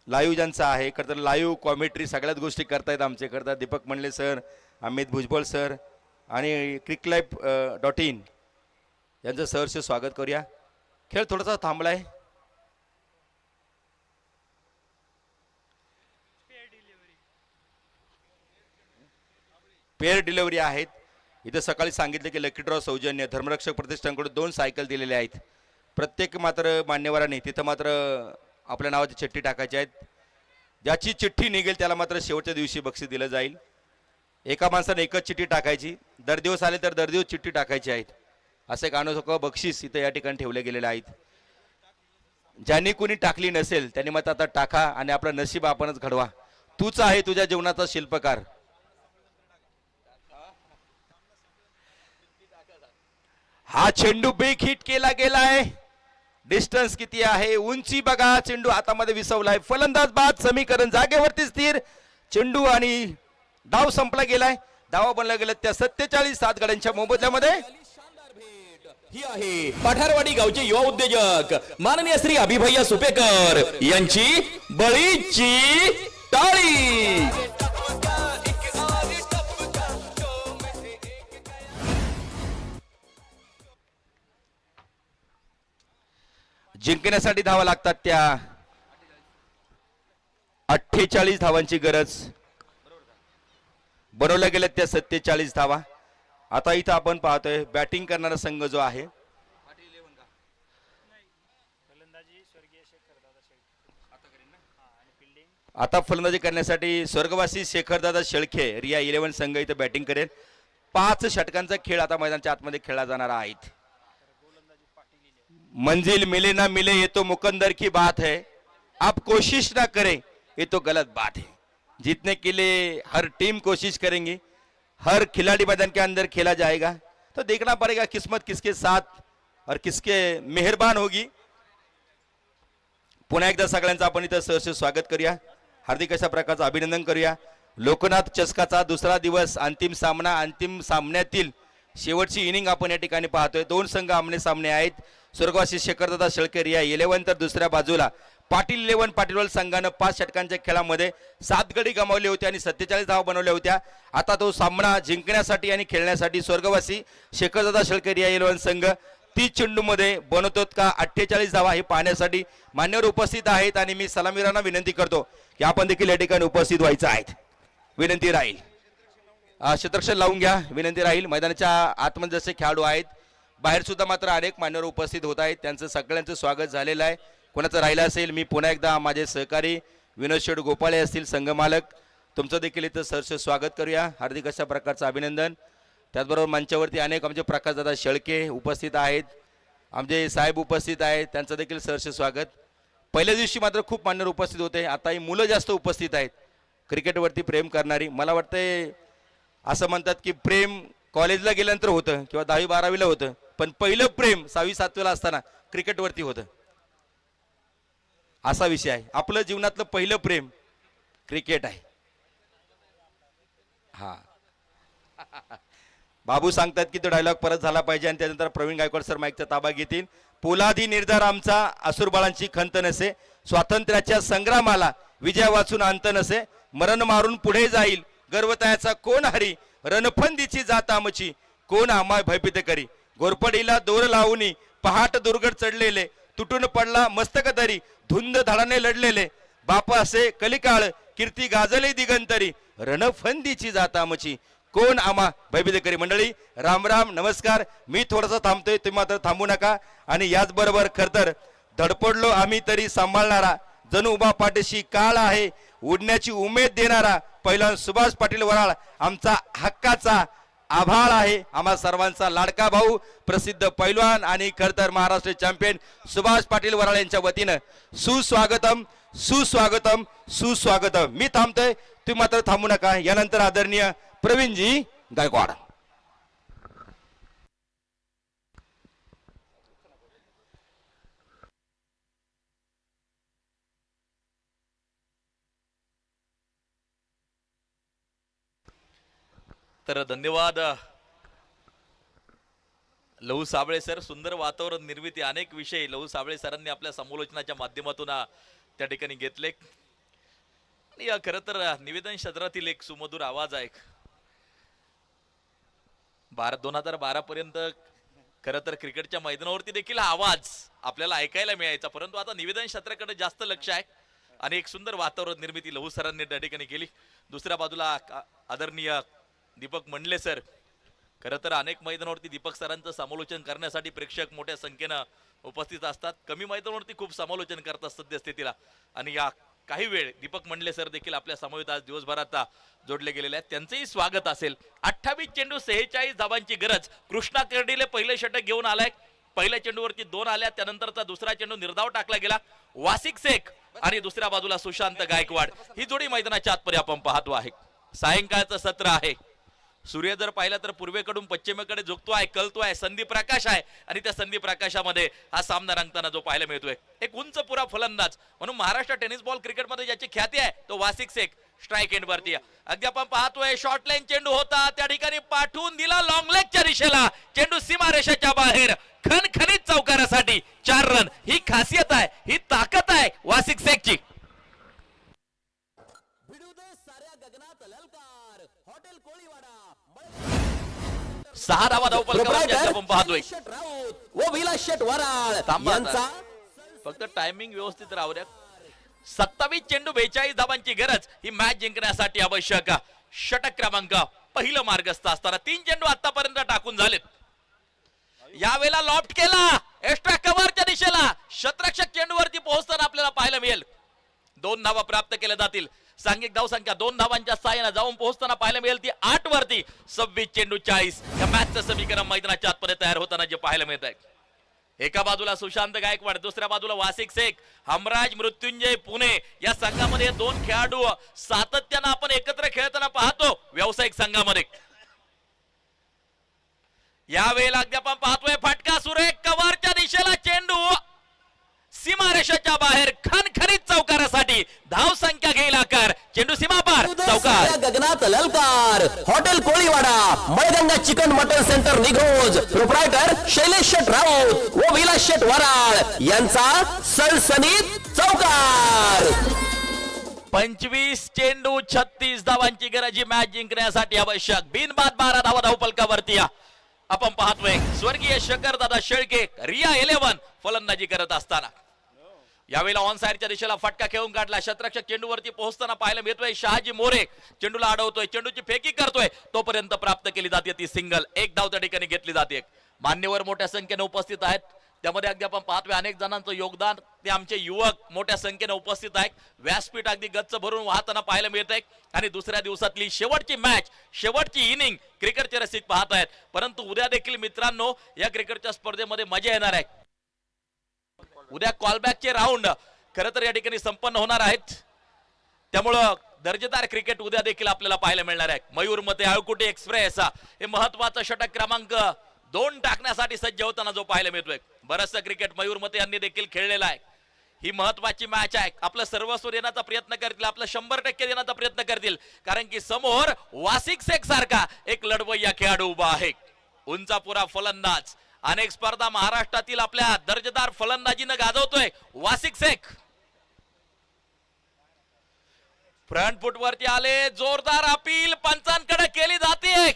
लाईव्ह ज्यांचा आहे, खरं तर लाईव्ह कॉमेंट्री सगळ्याच गोष्टी करतायत आमचे. करतात दीपक मंडले सर, अमित भुजबळ सर आणि cricklife.in यांचं सहर्ष स्वागत करूया. खेळ थोडासा थांबलाय. पेअर डिलिव्हरी आहेत. इथं सकाळी सांगितलं की लकी ड्रॉ सौजन्य धर्मरक्षक प्रतिष्ठानकडून 2 सायकल दिलेल्या आहेत. प्रत्येक मात्र मान्यवरांनी तिथं मात्र आपल्या नावाची चिठ्ठी टाकायची आहेत. ज्याची चिठ्ठी निघेल त्याला मात्र शेवटच्या दिवशी बक्षीस दिलं जाईल. एका माणसाने एकच चिठ्ठी टाकायची. दर दिवस आले तर दर दिवस चिठ्ठी टाकायची आहेत. असं एक अनोखं बक्षीस इथं या ठिकाणी ठेवले गेलेले आहेत. ज्यांनी कुणी टाकली नसेल त्यांनी मत आता टाका आणि आपलं नशीब आपणच घडवा. तूच आहे तुझ्या जीवनाचा शिल्पकार. हा चेंडू बिग हिट केला गेलाय. डिस्टन्स किती आहे? उंची बघा. चेंडू हातामध्ये विसवलाय. फलंदाज बाद. समीकरण जागेवरती स्थिर. चेंडू आणि डाव संपला गेलाय. धावा बनला गेला त्या 47 7 गड्यांच्या मोबदल्यामध्ये. ही आहे पठारवाडी गावचे युवा उद्योजक माननीय श्री अभिभैया सुपेकर यांची बळीची टाळी. जिंकण्यासाठी धावा लागतात त्या 48 धावांची गरज. बनवल्या गेल्या त्या 47 धावा. आता इथं आपण पाहतोय बॅटिंग करणारा संघ जो आहे आता फलंदाजी करण्यासाठी स्वर्गवासी शेखरदादा शेळके रिया 11 संघ इथं बॅटिंग करेल. 5 षटकांचा खेळ आता मैदानाच्या आतमध्ये खेळला जाणार आहेत. मंजिल मिले ना मिले ये तो मुकद्दर की बात है, आप कोशिश ना करें ये तो गलत बात है। जीतने के लिए हर टीम कोशिश करेंगी, हर खिलाड़ी मैदान के अंदर खेला जाएगा, तो देखना पड़ेगा किस्मत किसके साथ और किसके मेहरबान होगी। पुन्हा एकदा सगळ्यांचं आपण इथं सहर्ष स्वागत करूया, हार्दिक अशा प्रकारचं अभिनंदन करूया। लोकनाथ चषकाचा दुसरा दिवस, अंतिम सामना, अंतिम सामन्यातील शेवटची इनिंग आपण या ठिकाणी पाहतोय। दोन संघ आमने सामने आहेत, स्वर्गवासी शेखरदादा शेळकर या 11 तर दुसऱ्या बाजूला पाटील 11 पाटीलवाल संघानं 5 षटकांच्या खेळामध्ये 7 गडी गमावले होते आणि 47 धावा बनवल्या होत्या। आता तो सामना जिंकण्यासाठी आणि खेळण्यासाठी स्वर्गवासी शेखरदादा शेळकर या 11 संघ 30 चेंडूमध्ये बनवतोत का 48 धावा हे पाहण्यासाठी मान्यवर उपस्थित आहेत आणि मी सलामीरांना विनंती करतो की आपण देखील या ठिकाणी उपस्थित व्हायचं आहे, विनंती राहील। क्षेत्ररक्षण लावून घ्या, विनंती राहील। मैदानाच्या आतमध्ये जसे खेळाडू आहेत, बाहेर सुद्धा मात्र अनेक मान्यवर उपस्थित होत आहेत, त्यांचं सगळ्यांचं स्वागत झालेलं आहे। कोणाचं राहिलं असेल, मी पुन्हा एकदा माझे सहकारी विनोद शेठ गोपाळे असतील संघ मालक, तुमचं देखील इथं सहर्ष स्वागत करूया, हार्दिक अशा प्रकारचं अभिनंदन। त्याचबरोबर मंचावरती अनेक आमचे प्रकाशदादा शेळके उपस्थित आहेत, आमचे साहेब उपस्थित आहेत, त्यांचं देखील सहर्ष स्वागत। पहिल्या दिवशी मात्र खूप मान्यवर उपस्थित होते, आताही मुलं जास्त उपस्थित आहेत क्रिकेटवरती प्रेम करणारी। मला वाटतंय असं म्हणतात की प्रेम कॉलेजला गेल्यानंतर होतं किंवा 10वी 12वीला होतं, पण पहिलं प्रेम 6वी 7वीला असताना क्रिकेटवरती होतं, असा विषय आहे। आपलं जीवनातलं पहिलं प्रेम क्रिकेट आहे। हा बाबू सांगतात की तो डायलॉग परत झाला पाहिजे आणि त्यानंतर प्रवीण गायकवाड सर माईकचा ताबा घेतील। पोलादी निर्धार आमचा, असुरबाळांची खंत नसे, स्वातंत्र्याच्या संग्रामाला विजय वाचून अंत नसे, मरण मारून पुढे जाईल गर्वतायाचा कोण हरी, रणफंदीची जात आमची कोण आम्हा भयभीत करी, घोरपडीला दोर लावूनी पहाट दुर्गड चढलेले, तुटून पडला मस्तक तरी धुंद धाडाने लढलेले, बाप असे कलिकाळ कीर्ती गाजले दिगंतरी, रणफंदीची जात आमची कोण आम्हा भयभीत करी। मंडळी राम राम नमस्कार, मी थोडासा थांबतोय, तुम्ही मात्र थांबू नका। आणि याचबरोबर खरतर धडपडलो आम्ही तरी सांभाळणारा, जणू उभा पाठीशी काळ आहे उडण्याची उमेद देणारा, पहिला सुभाष पाटील वराळ आमचा हक्काचा आभाळ आहे, आम्हा सर्वांचा लाडका भाऊ प्रसिद्ध पैलवान आणि खरतर महाराष्ट्र चॅम्पियन सुभाष पाटील वराळ यांच्या वतीनं सुस्वागतम सुस्वागतम सुस्वागतम। मी थांबतोय, तुम्ही मात्र थांबू नका। यानंतर आदरणीय प्रवीणजी गायकवाड। तर धन्यवाद लहू साबळे सर, सुंदर वातावरण निर्मिती, अनेक विषय लहू साबळे सरांनी आपल्या समालोचनाच्या माध्यमातून त्या ठिकाणी घेतले आणि खरं तर निवेदन क्षेत्रातील एक सुमधुर आवाज आहे। 2012 पर्यंत खरं तर क्रिकेटच्या मैदानावरती देखील हा आवाज आपल्याला ऐकायला मिळायचा, परंतु आता निवेदन क्षेत्राकडे जास्त लक्ष आहे आणि एक सुंदर वातावरण निर्मिती लहू सरांनी त्या ठिकाणी केली। दुसऱ्या बाजूला आदरणीय दीपक मंडले सर, खरं तर अनेक मैदानावरती दीपक सरांचं समालोचन करण्यासाठी प्रेक्षक मोठ्या संख्येनं उपस्थित असतात, कमी मैदानावरती खूप समालोचन करतात सद्यस्थितीला, आणि या काही वेळ दीपक मंडले सर देखील आपल्या समवेत आज दिवसभरात जोडले गेलेले आहेत, त्यांचंही स्वागत असेल। 28 चेंडू 46 धावांची गरज, कृष्णा कर्डीले पहिले षटक घेऊन आलाय, पहिल्या चेंडूवरती 2 आल्या, त्यानंतरचा दुसरा चेंडू निर्धाव टाकला गेला, वासिक शेख आणि दुसऱ्या बाजूला सुशांत गायकवाड, ही जोडी मैदानाच्या आतपर्यंत आपण पाहतो आहे। सायंकाळचं सत्र आहे, सूर्य जर पाहिला तर पूर्वेकडून पश्चिमेकडे झुकतोय, कलतोय, संधी प्रकाश आहे आणि त्या संधी प्रकाशामध्ये हा सामना रंगताना जो पाहायला मिळतोय एक उंच पुरा फलंदाज म्हणून महाराष्ट्र टेनिस बॉल क्रिकेटमध्ये ज्याची ख्याती आहे तो वासिक शेख स्ट्राइक एंड वरती। अगदी आपण पाहतोय शॉर्ट लाईन चेंडू होता, त्या ठिकाणी पाठवून दिला लॉंग लेगच्या दिशेला, चेंडू सीमारेषेच्या बाहेर, खणखणीत चौकारासाठी 4 रन, ही खासियत आहे, ही ताकद आहे वासिक शेखची। 6 धावा धावपलकावरती आपण पाहतोय, व विलास शेट वराळ यांचा फक्त टायमिंग व्यवस्थित राहू द्या। 27 चेंडू 42 धावांची गरज, ही मॅच जिंकण्यासाठी आवश्यक षटक क्रमांक पहिलं मार्गस्थ असताना 3 चेंडू आतापर्यंत टाकून झालेत। यावेळेला लॉफ्ट केला एक्स्ट्रा कव्हरच्या दिशेला, शतरक्षक चेंडूवरती पोहोचताना आपल्याला पाहायला मिळेल 2 धावा प्राप्त केल्या जातील। सांघिक धावसंख्या 2 धावांच्या साहाय्याने जाऊन पोहोचताना पाहायला मिळेल ती 8 वरती। 26 चेंडू 40 या मॅचचं समीकरण मैदानाच्या आतपर्यंत तयार होताना जे पाहायला मिळत आहे एका बाजूला सुशांत गायकवाड, दुसऱ्या बाजूला वासिक शेख, हमराज मृत्युंजय पुणे. या संघामध्ये दोन खेळाडू सातत्यानं आपण एकत्र खेळताना पाहतो व्यावसायिक संघामध्ये. यावेळेला अगदी आपण पाहतोय फटका सुरेख, कव्हरच्या दिशेला चेंडू सीमारेषेच्या बाहेर, खणखणीत चौकारासाठी धाव संख्या घेईल आकार. चेंडू सीमापार, चौकार. साऱ्या गगनात ललकार. Hotel Koliwada, Malganga chicken mutton centre Nighoj, proprietor Shailesh Shet Raut व विलास शेट वराळ यांचा सणसणीत चौकार. 25 चेंडू 36 धावांची गरज ही मॅच जिंकण्यासाठी आवश्यक. बिनबाद 12 धावा धावफलकावरती आपण पाहतोय. स्वर्गीय शकर दादा शेळके रिया 11 फलंदाजी करत असताना यावेळेला ऑन साइडच्या दिशेला फटका खेळून काढला. शतरक्षक चेंडूवरती पोहोचताना पाहायला मिळतोय. शहाजी मोरे चेंडूला अडवतोय, चेंडूची फेकी करतोय, तोपर्यंत प्राप्त केली जाते ती सिंगल. एक धाव त्या ठिकाणी घेतली जाते. मान्यवर मोठ्या संख्येने उपस्थित आहेत, त्यामध्ये अगदी आपण पाहतोय अनेक जणांचं योगदान. ते आमचे युवक मोठ्या संख्येने उपस्थित आहेत. व्यासपीठ अगदी गच्च भरून वाहताना पाहायला मिळत आहे. आणि दुसऱ्या दिवसातली शेवटची मॅच, शेवटची इनिंग क्रिकेटचे रसिक पाहत आहेत. परंतु उद्या देखील मित्रांनो या क्रिकेटच्या स्पर्धेमध्ये मजा येणार आहे. उद्या कॉलबॅकचे राऊंड खरं तर या ठिकाणी संपन्न होणार आहेत. त्यामुळं दर्जेदार क्रिकेट उद्या देखील आपल्याला पाहायला मिळणार आहे. मयूर मते आळकुटे एक्सप्रेस हे महत्वाचं षटक क्रमांक 2 टाकण्यासाठी सज्ज होताना जो पाहायला मिळतोय. बरंचसं क्रिकेट मयूर मते यांनी देखील खेळलेलं आहे. ही महत्वाची मॅच आहे. आपलं सर्वस्व देण्याचा प्रयत्न करतील, आपलं 100% देण्याचा प्रयत्न करतील, कारण की समोर वासिक शेख सारखा एक लढवय्या खेळाडू उभा आहे. उंचापुरा फलंदाज, अनेक स्पर्धा महाराष्ट्रातील आपल्या दर्जेदार फलंदाजीनं गाजवतोय वासिक शेख. फ्रंट फुट वरती आले, जोरदार अपील पंचांकडे केली जाते,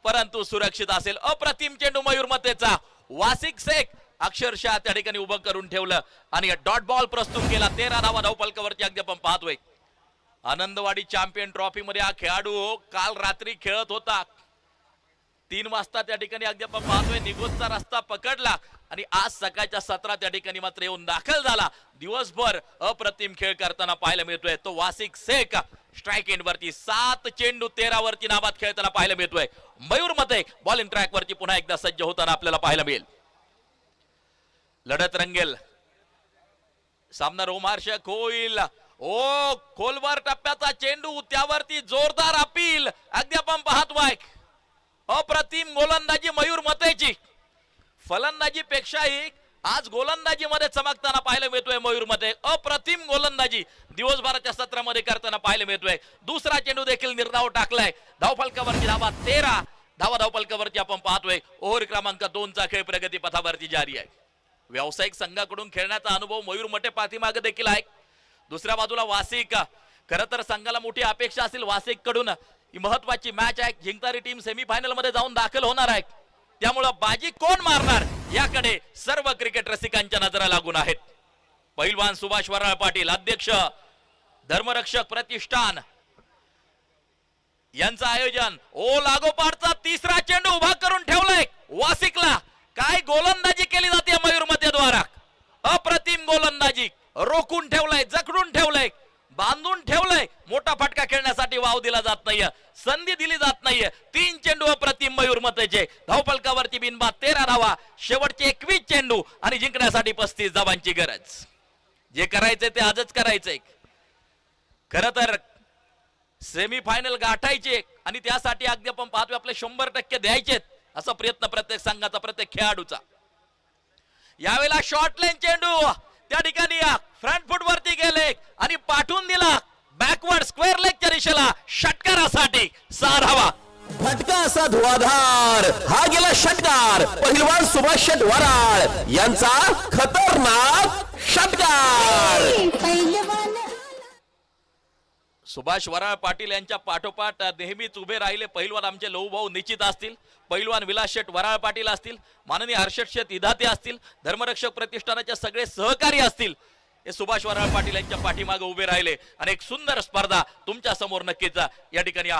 परंतु सुरक्षित असेल. अप्रतिम चेंडू मयूर मतेचा. वासिक शेख अक्षरशः त्या ठिकाणी उभं करून ठेवलं आणि डॉट बॉल प्रस्तुत केला. 13 धावा धावफलकावरती अगदी आपण पाहतोय. आनंदवाडी चॅम्पियन ट्रॉफी मध्ये हा खेळाडू काल रात्री खेळत होता. 3 वाजता त्या ठिकाणी अगदी आपण पाहतोय निघोजचा रस्ता पकडला आणि आज सकाळच्या 17 त्या ठिकाणी मात्र येऊन दाखल झाला. दिवसभर अप्रतिम खेळ करताना पाहायला मिळतोय तो वासिक शेख. स्ट्राइक एंड वरती 7 चेंडू 13 वरती नाबाद खेळताना पाहायला मिळतोय. मयूर मध्ये बॉलिंग ट्रॅक वरती पुन्हा एकदा सज्ज होताना आपल्याला पाहायला मिळेल. लढत रंगेल, सामना रोमांचक होईल. ओ खोलवर टप्प्याचा चेंडू, त्यावरती जोरदार अपील. अगदी आपण पाहतोय अप्रतिम गोलंदाजी मयूर मतेची. फलंदाजी पेक्षाही आज गोलंदाजी मध्ये चमकताना पाहायला मिळतोय मयूर मते. अप्रतिम गोलंदाजी दिवसभराच्या सत्रामध्ये करताना पाहायला मिळतोय. दुसरा चेंडू देखील निर्धाव टाकलाय. धावफलकावरती धावा 13 धावा धावफलकावरती आपण पाहतोय. ओव्हर क्रमांक 2 चा खेळ प्रगती पथावरती जारी आहे. व्यावसायिक संघाकडून खेळण्याचा अनुभव मयूर मटे पाठीमागे देखील आहे. दुसऱ्या बाजूला वासिक. खरं तर संघाला मोठी अपेक्षा असेल वासिक कडून. ही महत्वाची मॅच आहे. जिंकणारी टीम सेमीफायनल मध्ये जाऊन दाखल होणार आहे. त्यामुळे बाजी कोण मारणार याकडे सर्व क्रिकेट रसिकांच्या नजरा लागून आहेत. पहिलवान सुभाष वराळ पाटील, अध्यक्ष धर्मरक्षक प्रतिष्ठान यांचं आयोजन. ओ लागोपाठचा तिसरा चेंडू उभा करून ठेवलाय वासिकला. काय गोलंदाजी केली जाते मयूर मध्ये द्वारा. अप्रतिम गोलंदाजी. रोखून ठेवलाय, जखडून ठेवलाय, बांधून ठेवलंय. मोठा फटका खेळण्यासाठी वाव दिला जात नाहीये, संधी दिली जात नाहीये. 3 चेंडू अप्रतिम मयूर मतेचे. धावफलकावरती बिनबाद 13 धावा. शेवटचे 21 चेंडू आणि जिंकण्यासाठी 35 धावांची गरज. जे करायचंय ते आजच करायचंय. खर तर सेमीफायनल गाठायचे आणि त्यासाठी अगदी आपण पाहतोय आपले 100% द्यायचे असा प्रयत्न प्रत्येक संघाचा, प्रत्येक खेळाडूचा. यावेळेला शॉर्ट लाईन चेंडू त्या ठिकाणी फ्रंट फुट वरती गेले आणि पाठवून दिला बॅकवर्ड स्क्वेअर लेगच्या दिशेला षटकारासाठी 6 धावा. फटका असा धुवाधार. हा गेला षटकार. पहिलवान सुभाष शेट वराळ यांचा खतरनाक षटकार. सुभाष वराळ पाटील यांच्या पाठोपाठ नेहमीच उभे राहिले पहिलवान आमचे लहू भाऊ निश्चित असतील. पहिलवान विलास शेठ वराळ पाटील असतील, माननीय हर्षद शेठ इधाते असतील, धर्मरक्षक प्रतिष्ठानाचे सगळे सहकारी असतील. हे सुभाष वराळ पाटील यांच्या पाठीमागे उभे राहिले आणि एक सुंदर स्पर्धा तुमच्या समोर नक्कीच या ठिकाणी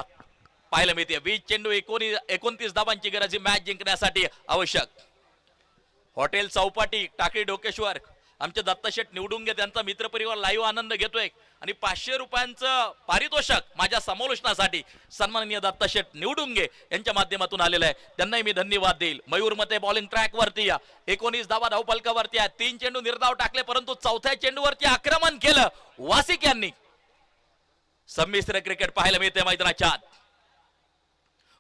पाहायला मिळते. 20 चेंडू 29 धावांची गरज मॅच जिंकण्यासाठी आवश्यक. हॉटेल चौपाटी टाकळी डोकेश्वर आमचे दत्ताशेठ निवडुंगे त्यांचा मित्रपरिवार लाईव्ह आनंद घेतोय आणि 500 रुपयांचं पारितोषक माझ्या समालोचनासाठी सन्माननीय दत्ताशेठ निवडुंगे यांच्या माध्यमातून आलेलं आहे, त्यांनाही मी धन्यवाद देईल. मयूर मते बॉलिंग ट्रॅक वरती 19 धावा धावफलकावरती आहे. 3 चेंडू निर्धाव टाकले, परंतु चौथ्या चेंडूवरती आक्रमण केलं वासिक यांनी. संमिश्र क्रिकेट पाहायला मिळते मैदानाच्या आत.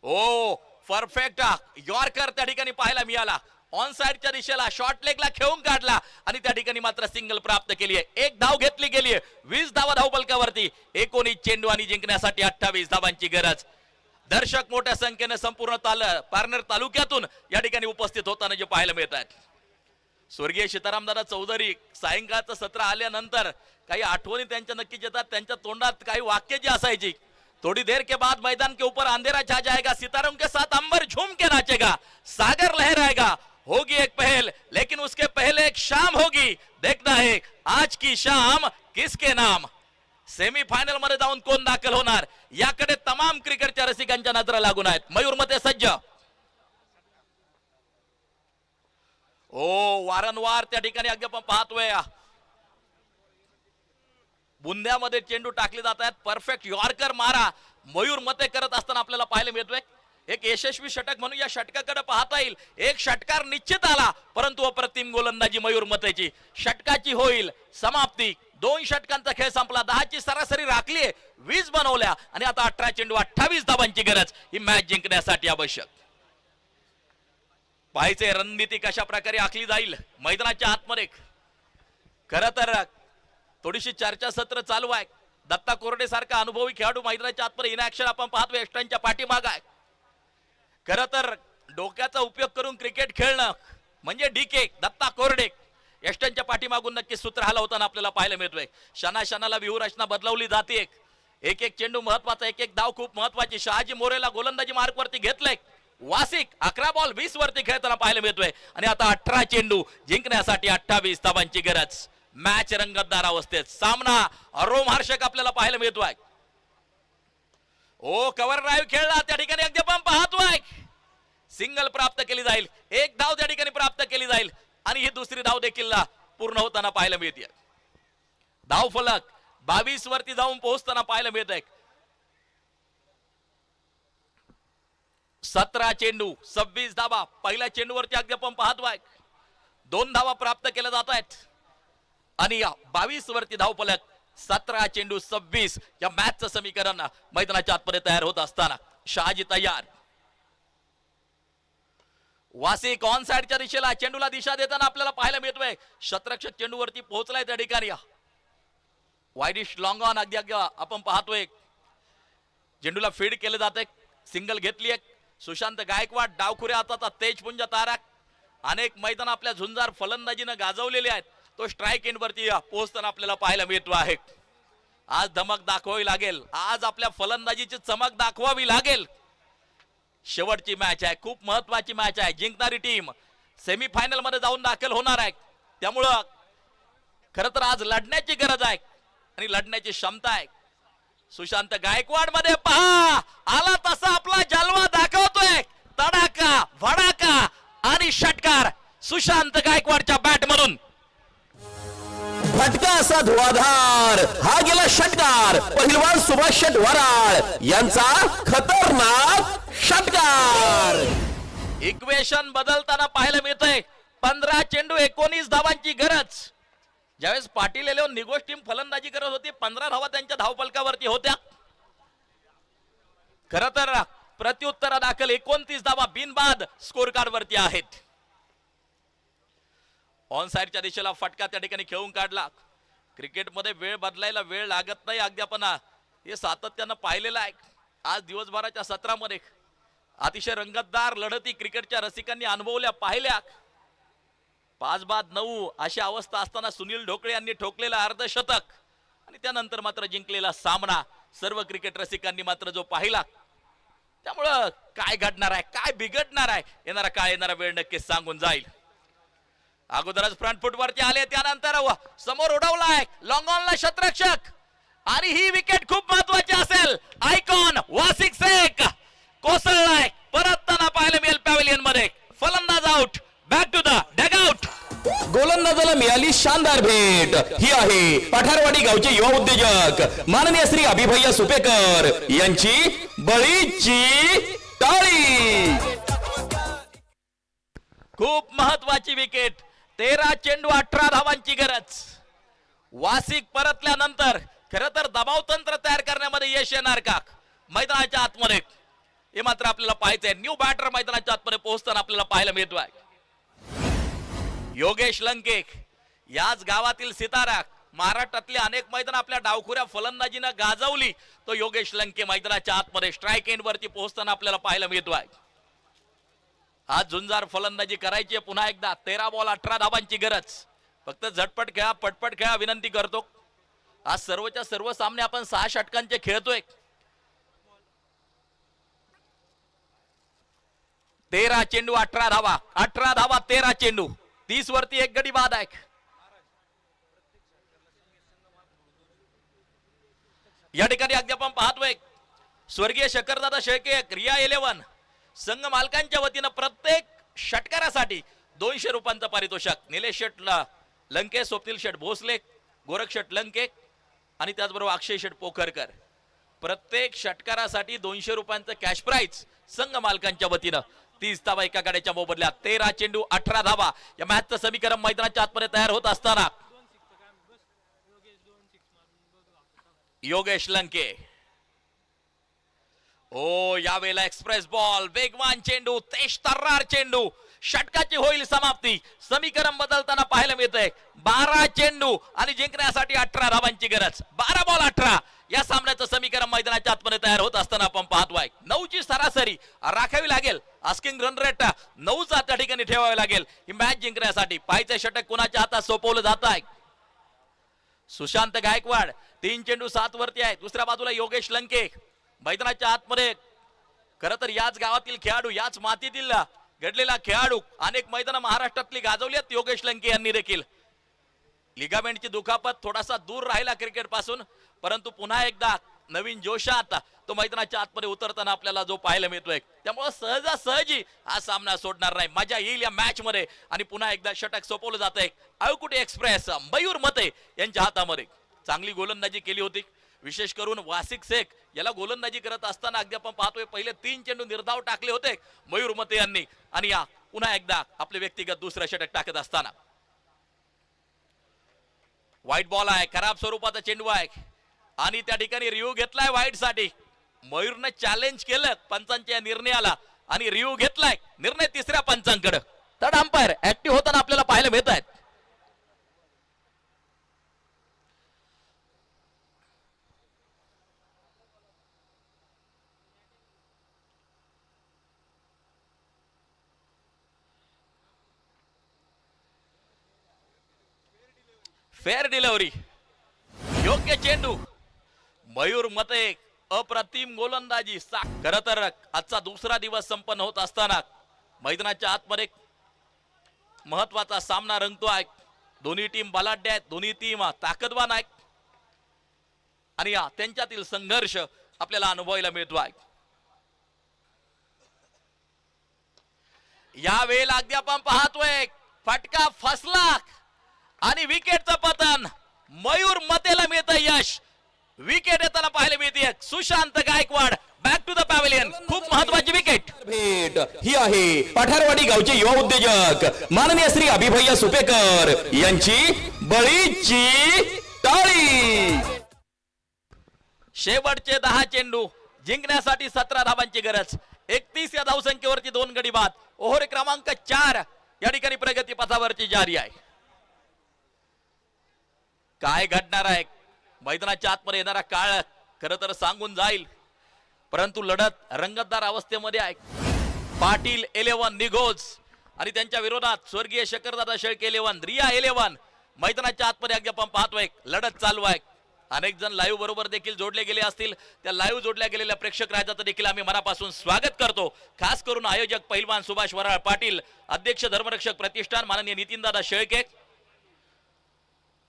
ओ परफेक्ट यॉर्कर त्या ठिकाणी पाहायला मिळाला. ऑन साइडच्या दिशेला शॉर्ट लेगला खेळून काढला आणि त्या ठिकाणी मात्र सिंगल प्राप्त केली आहे. 1 धाव घेतली गेली आहे. 20 धावा धावफलकावरती. 19 चेंडू आणि जिंकण्यासाठी 28 धावांची गरज. दर्शक मोठ्या संख्येने संपूर्ण पारनेर तालुक्यातून या ठिकाणी उपस्थित होताना जे पाहायला मिळत आहेत. स्वर्गीय सीतारामदादा चौधरी सायंकाळचं सत्र आल्यानंतर काही आठवणी त्यांच्या नक्कीच येतात. त्यांच्या तोंडात काही वाक्य जी असायची, थोड़ी देर के बाद मैदान के ऊपर अंधेरा छा जाएगा, सितारों के साथ अंबर झूम के नाचेगा, सागर लहराएगा, होगी एक पहल लेकिन उसके पहले एक शाम होगी, देखना है आज की शाम किसके नाम. सेमीफायनल मध्ये जाऊन कोण दाखल होणार याकडे तमाम क्रिकेटच्या रसिकांच्या नजरा लागून आहेत. मयूर मते सज्ज. ओ वारंवार त्या ठिकाणी अगदी आपण पाहतोय बुंद्यामध्ये चेंडू टाकले जात आहेत. परफेक्ट यॉर्कर मारा मयूर मते करत असताना आपल्याला पाहायला मिळतोय. एक यशस्वी षटक म्हणून या षटकाकडे पाहता येईल. एक षटकार निश्चित आला, परंतु अप्रतिम गोलंदाजी मयूर मतेची. षटकाची होईल समाप्ती. 2 षटकांचा खेळ संपला. 10ची सरासरी राखली, 20 बनवल्या आणि आता 18 चेंडू 28 धावांची गरज ही मॅच जिंकण्यासाठी आवश्यक. पाहायचे रणनीती कशा प्रकारे आखली जाईल मैदानाच्या आतमध्ये. खरं तर थोडीशी चर्चा सत्र चालू आहे. दत्ता कोरडे सारखा अनुभवी खेळाडू मैदानाच्या आतमध्ये इन ऍक्शन आपण पाहतो एक्स्ट्रांच्या पाठीमाग आहे. खरं तर डोक्याचा उपयोग करून क्रिकेट खेळणं म्हणजे डीके दत्ता कोरडे एक्स्ट्रांच्या पाठीमागून नक्की सूत्र हलवताना आपल्याला पाहायला मिळतोय. क्षणाला व्यूहरचना बदलवली जाते. एक चेंडू महत्वाचा, एक धाव खूप महत्वाची. शहाजी मोरेला गोलंदाजी मार्क वरती घेतलंय. वासिक 11 बॉल 20 वरती खेळताना पाहायला मिळतोय आणि आता 18 चेंडू जिंकण्यासाठी 28 धावांची गरज. मॅच रंगतदार अवस्थेत. सामना रोमहर्षक आपल्याला पाहायला मिळतोय. ओ कव्हर ड्राईव्ह खेळला त्या ठिकाणी अगदी आपण पाहतोय. सिंगल प्राप्त केली जाईल. 1 धाव त्या ठिकाणी प्राप्त केली जाईल आणि ही दुसरी धाव देखील पूर्ण होताना पाहायला मिळते. धाव फलक 22 वरती जाऊन पोहोचताना पाहायला मिळत आहे. 17 चेंडू 26 धावा. पहिल्या चेंडूवरती अगदी आपण पाहतोय 2 धावा प्राप्त केल्या जात आहेत आणि 22 वरती धाव फलक. 17 चेंडू 26 या मॅचचं समीकरण मैदानाच्या आतमध्ये तयार होत असताना शहाजी तयार. वासिक ऑन साइडच्या दिशेला चेंडूला दिशा देताना आपल्याला पाहायला मिळतोय. शतरक्षक चेंडूवरती पोहोचलाय त्या ठिकाणी. वाईडिश लॉंग ऑन अगदी आपण पाहतोय. चेंडूला फीड केले जाते. सिंगल घेतली एक. सुशांत गायकवाड डावखुऱ्या हाताचा तेजपुंज तारा. अनेक मैदान आपल्या झुंजार फलंदाजीनं गाजवलेले आहेत. तो स्ट्राइक एंड वरती पोहोचताना आपल्याला पाहायला मिळतो आहे. आज धमक दाखवावी लागेल. आज आपल्या फलंदाजीची चमक दाखवावी लागेल. शेवटची मॅच आहे, खूप महत्वाची मॅच आहे. जिंकणारी टीम सेमीफायनल मध्ये जाऊन दाखल होणार आहे. त्यामुळं खरं तर आज लढण्याची गरज आहे आणि लढण्याची क्षमता आहे. सुशांत गायकवाड मध्ये पहा, आला तसा आपला जलवा दाखवतोय. तडाका भडाका आणि षटकार सुशांत गायकवाडच्या बॅट मधून. फटका असा धुवाधार. हा गेला षटकार. पहिलवान सुभाष शेट वराळ यांचा खतरनाक षटकार. इक्वेशन बदलताना पाहायला मिळतंय. 15 चेंडू 19 धावांची गरज. ज्यावेळेस पाटील येऊन निघोष टीम फलंदाजी करत होती 15 धावा त्यांच्या धावफलकावरती होत्या. खरं तर प्रत्युत्तरा दाखल 29 धावा बिनबाद स्कोर कार्ड वरती आहेत. ऑन साइडच्या दिशेला फटका त्या ठिकाणी खेळून काढला. क्रिकेटमध्ये वेळ बदलायला वेळ लागत नाही. अगदी आपण हे सातत्यानं पाहिलेलं आहे. आज दिवसभराच्या सत्रामध्ये अतिशय रंगतदार लढती क्रिकेटच्या रसिकांनी अनुभवल्या पाहिल्या. 5 बाद 9 अशी अवस्था असताना सुनील ढोकळे यांनी ठोकलेला अर्धशतक आणि त्यानंतर मात्र जिंकलेला सामना सर्व क्रिकेट रसिकांनी मात्र जो पाहिला. त्यामुळं काय घडणार आहे, काय बिघडणार आहे, येणारा काळ येणारा वेळ नक्कीच सांगून जाईल. अगोदरच फ्रंट फुट वरती आले, त्यानंतर समोर उडवलाय लॉंग ऑनला शतरक्षक आणि ही विकेट खूप महत्वाची असेल. आयकॉन वासिक शेख कोसळलाय. परत त्यांना पाहायला मिळेल पॅव्हिलियन मध्ये. फलंदाज out. Back to the dugout. गोलंदाज महाराजाला मिळाली शानदार भेट ही आहे पठारवाडी गावचे युवा उद्योजक माननीय श्री अभिभैया सुपेकर यांची बळीची टाळी. खूप महत्वाची विकेट. 13 चेंडू 18 धावांची गरज. वासिक परतल्यानंतर खरं तर दबाव तंत्र तयार करण्यामध्ये यश येणार का मैदानाच्या आतमध्ये हे मात्र आपल्याला पाहायचंय. न्यू बॅटर मैदानाच्या आतमध्ये पोहोचताना आपल्याला पाहायला मिळतोय. योगेश लंके याच गावातील सितारा, महाराष्ट्रातले अनेक मैदान आपल्या डावखुऱ्या फलंदाजीनं गाजवली. तो योगेश लंके मैदानाच्या आतमध्ये स्ट्राईक एंड वरती पोहोचताना आपल्याला पाहायला मिळतोय. आज झुंजार फलंदाजी करायची पुन्हा एकदा. 13 बॉल 18 धावांची गरज. फक्त झटपट खेळा, पटपट खेळा विनंती करतो. आज सर्वच्या सर्व सामने आपण 6 षटकांचे खेळतोय. 13 चेंडू 18 धावा, 18 धावा 13 चेंडू, 30 वरती एक गडी बाद आहे. या ठिकाणी अगदी आपण पाहतोय स्वर्गीय शंकरदादा शेळके रिया 11 संघ मालकांच्या वतीनं प्रत्येक षटकारासाठी 200 रुपयांचं पारितोषिक. निलेश शेठ लंके, स्वप्नील शेठ भोसले, गोरख शेठ लंके आणि त्याचबरोबर अक्षय शेठ पोखरकर. प्रत्येक षटकारासाठी 200 रुपयांचं कॅश प्राइज संघ मालकांच्या वतीनं. 30 धावा एका गाड्याच्या मोबदल्यात. 13 चेंडू 18 धावा. या मॅचचं समीकरण मैदानाच्या आतमध्ये तयार होत असताना योगेश लंके यावेळेला एक्सप्रेस बॉल, वेगवान चेंडू, तेज तर्रार चेंडू. षटकाची होईल समाप्ती. समीकरण बदलताना पाहायला मिळतंय. 12 चेंडू आणि जिंकण्यासाठी 18 धावांची गरज. 12 बॉल 18 या सामन्याचं समीकरण मैदानाच्या आतमध्ये तयार होत असताना आपण पाहतोय. 9ची सरासरी राखावी लागेल. आस्किंग रन रेट 9चा त्या ठिकाणी ठेवावी लागेल ही मॅच जिंकण्यासाठी. पाहायचं षटक कुणाच्या हातात सोपवलं जात आहे. सुशांत गायकवाड 3 चेंडू 7 वरती आहे. दुसऱ्या बाजूला योगेश लंके मैदानाच्या आतमध्ये. खरं तर याच गावातील खेळाडू, याच मातीतील घडलेला खेळाडू, अनेक मैदान महाराष्ट्रातली गाजवली आहेत योगेश लंके यांनी देखील. लिगामेंटची दुखापत, थोडासा दूर राहिला क्रिकेट पासून, परंतु पुन्हा एकदा नवीन जोशात तो मैदानाच्या आतमध्ये उतरताना आपल्याला जो पाहायला मिळतोय. त्यामुळे सहजासहजी हा सामना सोडणार नाही. मजा येईल या मॅच मध्ये. आणि पुन्हा एकदा षटक सोपवलं जात आहे. अळकुटे एक्सप्रेस मयूर मते यांच्या हातामध्ये. चांगली गोलंदाजी केली होती. विशेष करून वासिक शेख याला गोलंदाजी करत असताना अगदी आपण पाहतोय पहिले 3 चेंडू निर्धाव टाकले होते मयूर मते यांनी. आणि या पुन्हा एकदा आपले व्यक्तिगत दुसरं षटक टाकत असताना व्हाईट बॉल आहे. खराब स्वरूपाचा चेंडू आहे आणि त्या ठिकाणी रिव्ह्यू घेतलाय व्हाईट साठी. मयूरने चॅलेंज केलं पंचांच्या निर्णयाला आणि रिव्ह्यू घेतलाय. निर्णय तिसऱ्या पंचांकडे. थर्ड अंपायर ऍक्टिव्ह होताना आपल्याला पाहायला मिळत आहेत. फेअर डिलिव्हरी, योग्य चेंडू. मयूर मते अप्रतिम गोलंदाजी. खरं तर आजचा दुसरा दिवस संपन्न होत असताना मैदानाच्या आतमध्ये महत्वाचा सामना रंगतोय. दोन्ही टीम बलाढ्य आहेत, दोन्ही टीम ताकदवान आहेत आणि त्यांच्यातील संघर्ष आपल्याला अनुभवायला मिळतोय. या वेळेला अगदी आपण पाहतोय फटका फसला आणि विकेटचं पतन. मयूर मतेला मिळतं यश. विकेट येताना पाहायला मिळते Sushant Gaikwad. Back to the pavilion. खूप महत्वाची विकेट. भेट ही आहे पठारवाडी गावचे युवा उद्योजक माननीय श्री अभिभैया सुपेकर यांची बळीची टाळी. शेवटचे 10 चेंडू जिंकण्यासाठी 17 धावांची गरज. 31 या धावसंख्येवरती 2 गडी बाद. ओव्हर क्रमांक 4 या ठिकाणी प्रगती पथावरती जारी आहे. काय घडणार आहे मैदानाच्या आतमध्ये येणारा काळ खरं तर सांगून जाईल. परंतु लढत रंगतदार अवस्थेमध्ये आहे. पाटील 11 निघोज आणि त्यांच्या विरोधात स्वर्गीय शंकरदादा शेळके 11 रिया 11 मैदानाच्या आतमध्ये अगदी आपण पाहतोय लढत चालू आहे. अनेक जण लाईव्ह बरोबर देखील जोडले गेले असतील. त्या लाईव्ह जोडल्या गेलेल्या प्रेक्षक राजाचं देखील आम्ही मनापासून स्वागत करतो. खास करून आयोजक पैलवान सुभाष वराळ पाटील, अध्यक्ष धर्मरक्षक प्रतिष्ठान माननीय नितीनदादा शेळके,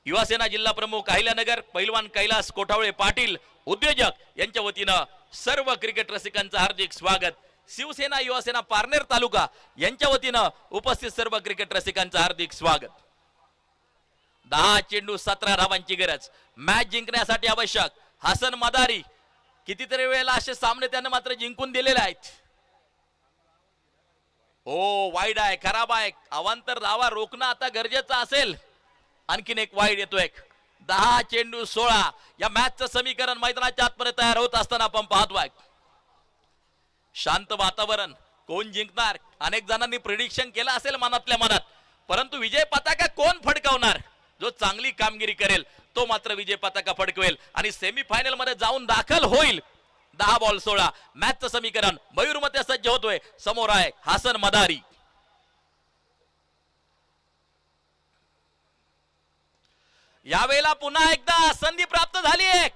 युवासेना जिल्हा प्रमुख अहिल्यानगर पैलवान कैलास कोठावळे पाटील, उद्योजक यांच्या वतीनं सर्व क्रिकेट रसिकांचं हार्दिक स्वागत. शिवसेना युवासेना पारनेर तालुका यांच्या वतीनं उपस्थित सर्व क्रिकेट रसिकांचं हार्दिक स्वागत. 10 चेंडू 17 धावांची गरज. मॅच जिंकण्यासाठी आवश्यक. हसन मदारी कितीतरी वेळेला असे सामने त्यानं मात्र जिंकून दिलेले आहेत. ओ वाईड आहे, खराब आहे. अवांतर धावा रोखणं आता गरजेचं असेल. आणखीन एक वाईड येतोय. 10 चेंडू 16 या मॅचचं समीकरण मैदानाच्या आतमध्ये तयार होत असताना आपण पाहतोय. शांत वातावरण. कोण जिंकणार अनेक जणांनी प्रिडिक्शन केलं असेल मनातल्या मनात, परंतु विजय पताका कोण फडकवणार? जो चांगली कामगिरी करेल तो मात्र विजय पताका फडकवेल आणि सेमीफायनल मध्ये जाऊन दाखल होईल. 10 बॉल 16 मॅचचं समीकरण. मयूर मध्ये सज्ज होतोय. समोर आहे हसन मदारी. यावेळेला पुन्हा एकदा संधी प्राप्त झाली आहे.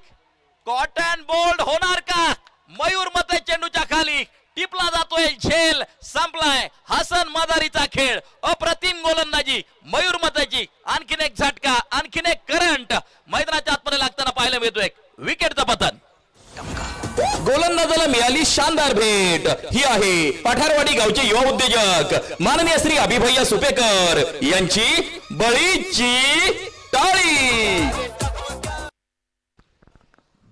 कॉटन बोल्ड होणार का? मयूर मते चेंडूच्या खाली टिपला जातोय. झेल संपलाय. हसन मदारीचा खेळ. अप्रतिम गोलंदाजी मयूर मतेची. आणखीन एक झटका, आणखीन एक करंट मैदानाच्या आतमध्ये लागताना पाहायला मिळतोय. विकेटचं पतन. गोलंदाजाला मिळाली शानदार भेट. ही आहे पठारवाडी गावचे युवा उद्योजक माननीय श्री अभिभैया सुपेकर यांची बळीची टाळी.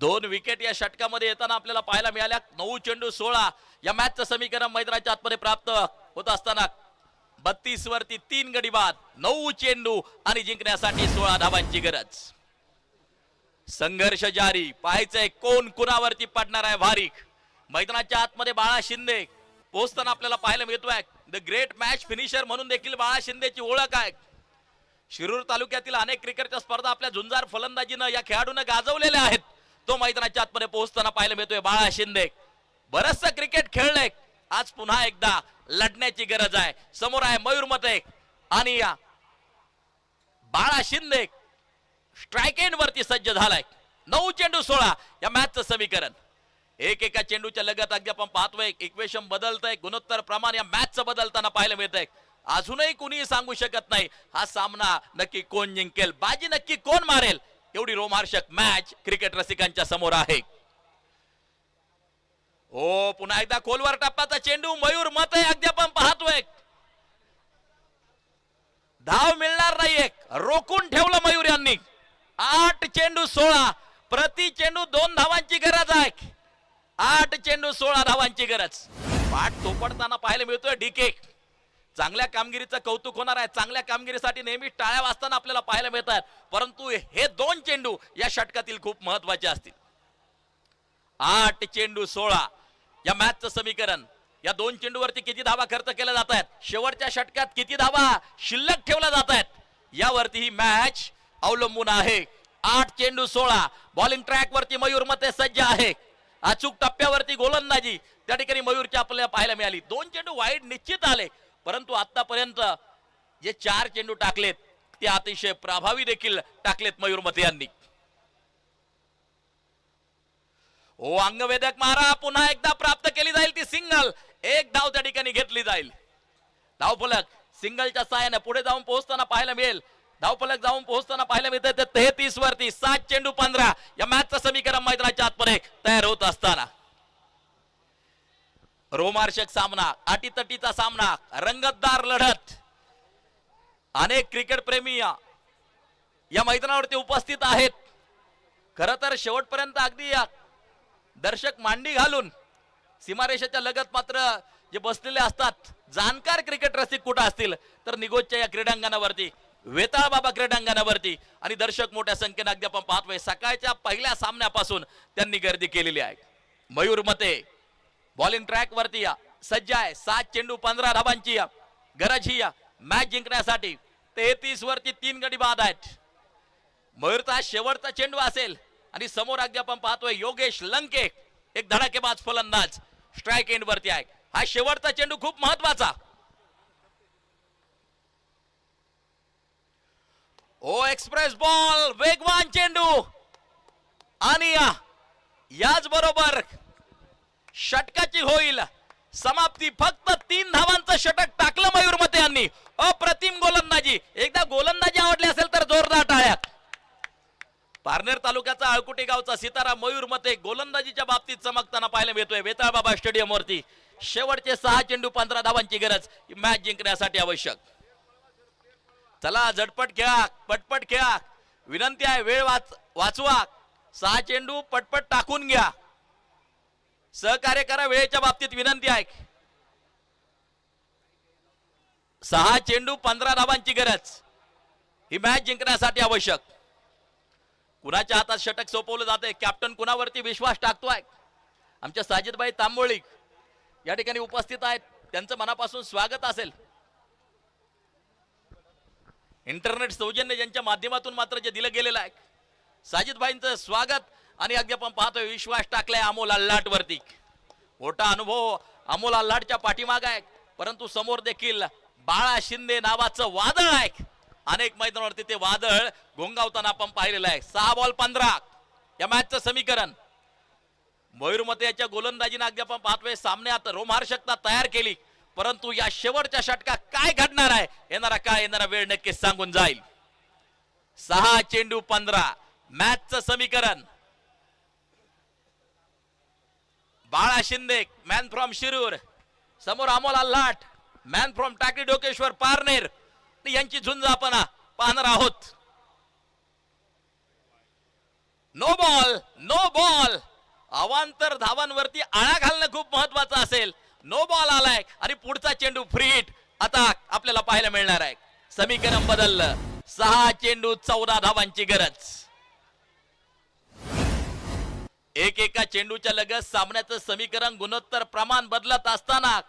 2 विकेट या षटकामध्ये येताना आपल्याला पाहायला मिळाल्या. 9 चेंडू 16 या मॅचचं समीकरण मैदानाच्या आतमध्ये प्राप्त होत असताना 32 वरती 3 गडी बाद. 9 चेंडू आणि जिंकण्यासाठी 16 धावांची गरज. संघर्ष जारी. पाहायचंय कोण कुणावरती पडणार आहे भारी. मैदानाच्या आतमध्ये बाळा शिंदे पोहोचताना आपल्याला पाहायला मिळतोय. द ग्रेट मॅच फिनिशर म्हणून देखील बाळा शिंदेची ओळख आहे. शिरूर तालुक्यातील अनेक क्रिकेटच्या स्पर्धा आपल्या झुंजार फलंदाजीनं या खेळाडूंना गाजवलेल्या आहेत. तो मैदानाच्या आतमध्ये पोहोचताना पाहायला मिळतोय बाळा शिंदे. बरचसं क्रिकेट खेळलंय. आज पुन्हा एकदा लढण्याची गरज आहे. समोर आहे मयूर मते आणि बाळा शिंदे स्ट्राइक एंड वरती सज्ज झालाय. 9 चेंडू 16 या मॅचचं समीकरण. एका चेंडूच्या लगत अगदी आपण पाहतोय इक्वेशन बदलतंय. गुणोत्तर प्रमाण या मॅचचं बदलताना पाहायला मिळतंय. अजूनही कुणीही सांगू शकत नाही हा सामना नक्की कोण जिंकेल, बाजी नक्की कोण मारेल. एवढी रोमांचक मॅच क्रिकेट रसिकांच्या समोर आहे. ओ पुन्हा एकदा खोलवर टप्प्याचा चेंडू. मयूर मते अगदी आपण पाहतोय. धाव मिळणार नाहीये. रोखून ठेवलं मयूर यांनी. 8 चेंडू 16 प्रति चेंडू 2 धावांची गरज आहे. 8 चेंडू 16 धावांची गरज. पाठ तोपडताना पाहायला मिळतोय डीके. चांगल्या कामगिरीचं कौतुक होणार आहे. चांगल्या कामगिरीसाठी नेहमी टाळ्या वाजताना आपल्याला पाहायला मिळतात, परंतु हे 2 चेंडू या षटकातील खूप महत्वाचे असतील. 8 चेंडू 16 या मॅचचं समीकरण. या 2 चेंडूवरती किती धावा खर्च केल्या जात आहेत, शेवटच्या षटकात किती धावा शिल्लक ठेवल्या जात आहेत, यावरती ही मॅच अवलंबून आहे. 8 चेंडू 16 बॉलिंग ट्रॅक वरती मयूर मते सज्ज आहे. अचूक टप्प्यावरती गोलंदाजी त्या ठिकाणी मयूरची आपल्याला पाहायला मिळाली. 2 चेंडू वाईड निश्चित आले, परंतु आतापर्यंत जे 4 चेंडू टाकलेत ते अतिशय प्रभावी देखील टाकलेत मयूर मते यांनी. ओ अंगवेदक मारा पुन्हा एकदा प्राप्त केली जाईल ती सिंगल. 1 धाव त्या ठिकाणी घेतली जाईल. धावफलक सिंगलच्या सहाय्याने पुढे जाऊन पोहोचताना पाहायला मिळेल. धावफलक जाऊन पोहोचताना पाहायला मिळते 33 वरती 7 चेंडू 15 या मॅचचं समीकरण मैदानाच्या आतमध्ये तयार होत असताना रोमांचक सामना, अटीतटीचा सामना, रंगतदार लढत. अनेक क्रिकेट प्रेमी या मैदानावरती उपस्थित आहेत. खर तर शेवटपर्यंत अगदी दर्शक मांडी घालून सीमारेषेच्या लगत मात्र जे बसलेले असतात जाणकार क्रिकेट रसिक कुठे असतील तर निगोजच्या या क्रीडांगणावरती, वेताळ बाबा क्रीडांगणावरती आणि दर्शक मोठ्या संख्येने अगदी आपण पाहतोय. सकाळच्या पहिल्या सामन्यापासून त्यांनी गर्दी केलेली आहे. मयूर मते बॉलिंग ट्रॅक वरती सज्ज आहे. 7 चेंडू 15 धावांची गरज ही मॅच जिंकण्यासाठी. 33 वरती 3 गडी बाद आहेत. मयूरचा शेवटचा चेंडू असेल आणि समोर अगदी आपण पाहतोय योगेश लंके एक धडाकेबाज फलंदाज स्ट्राइक एंड वरती आहे. हा शेवटचा चेंडू खूप महत्वाचा. ओ एक्सप्रेस बॉल वेगवान चेंडू आणि याच बरोबर षटकाची होईल समाप्ती. फक्त 3 धावांचं षटक टाकलं मयूर मते यांनी. अप्रतिम गोलंदाजी. एकदा गोलंदाजी आवडली असेल तर जोरदार टाळ्या. पारनेर तालुक्याचा अळकुटे गावचा सितारा मयूर मते गोलंदाजीच्या बाबतीत चमकताना पाहायला मिळतोय वेताळ बाबा स्टेडियम वरती. शेवटचे 6 चेंडू 15 धावांची गरज मॅच जिंकण्यासाठी आवश्यक. चला झटपट खेळा, पटपट खेळा. विनंती आहे, वेळ वाचवा. 6 चेंडू पटपट टाकून घ्या. सहकार्य करा, वेळेच्या बाबतीत विनंती आहे. 6 चेंडू 15 धावांची गरज. ही मॅच जिंकण्यासाठी आवश्यक. कुणाच्या हातात षटक सोपवलं जाते, कॅप्टन कुणावरती विश्वास टाकतोय? आमच्या साजिदबाई तांबोळी या ठिकाणी उपस्थित आहेत, त्यांचं मनापासून स्वागत असेल. इंटरनेट सौजन्य ज्यांच्या माध्यमातून मात्र जे दिलं गेलेलं आहे, साजिदबाईंचं स्वागत. आणि अगदी आपण पाहतोय विश्वास टाकलाय अमोल अल्लाट वरती. मोठा अनुभव अमोल अल्लाटच्या पाठीमाग आहे, परंतु समोर देखील बाळा शिंदे नावाचं वादळ आहे. अनेक मैदानावरती ते वादळ घोंगावताना आपण पाहिलेलं आहे. 6 बॉल 15 या मॅचचं समीकरण. मयूरमते याच्या गोलंदाजीने अगदी आपण पाहतोय सामन्यात रोमहर्षकता तयार केली, परंतु या शेवटच्या षटकात काय घडणार आहे, येणारा वेळ नक्कीच सांगून जाईल. 6 चेंडू 15 मॅचचं समीकरण. बाळा शिंदे मॅन फ्रॉम शिरूर, समोर अमोल अल्लाट मॅन फ्रॉम टाकळी डोकेश्वर पारनेर यांची झुंज आपण पाहणार आहोत. No ball. अवांतर धावांवरती आळा घालणं खूप महत्वाचं असेल. नो बॉल आलाय आणि पुढचा चेंडू फ्री हिट आता आपल्याला पाहायला मिळणार आहे. समीकरण बदललं. 6 चेंडू 14 धावांची गरज. एका चेंडूच्या लगत सामन्याचं समीकरण गुणोत्तर प्रमाण बदलत असताना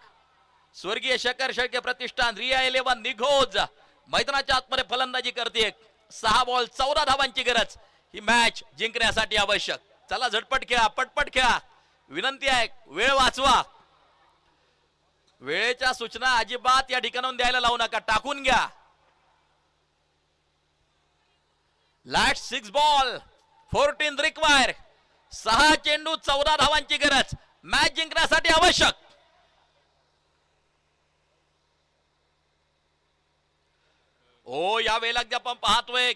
स्वर्गीय शकर शेळके प्रतिष्ठान रिया 11 निघोज मैदानाच्या आतमध्ये फलंदाजी करते. 6 बॉल 14 धावांची गरज. ही मॅच जिंकण्यासाठी आवश्यक. चला झटपट खेळा, पटपट खेळा. विनंती आहे, वेळ वाचवा. वेळेच्या सूचना अजिबात या ठिकाणाहून द्यायला लावू नका, टाकून घ्या. Last 6 ball 14 require. 6 चेंडू 14 धावांची गरज. मॅच जिंकण्यासाठी आवश्यक. या वेळेला आपण पाहतोय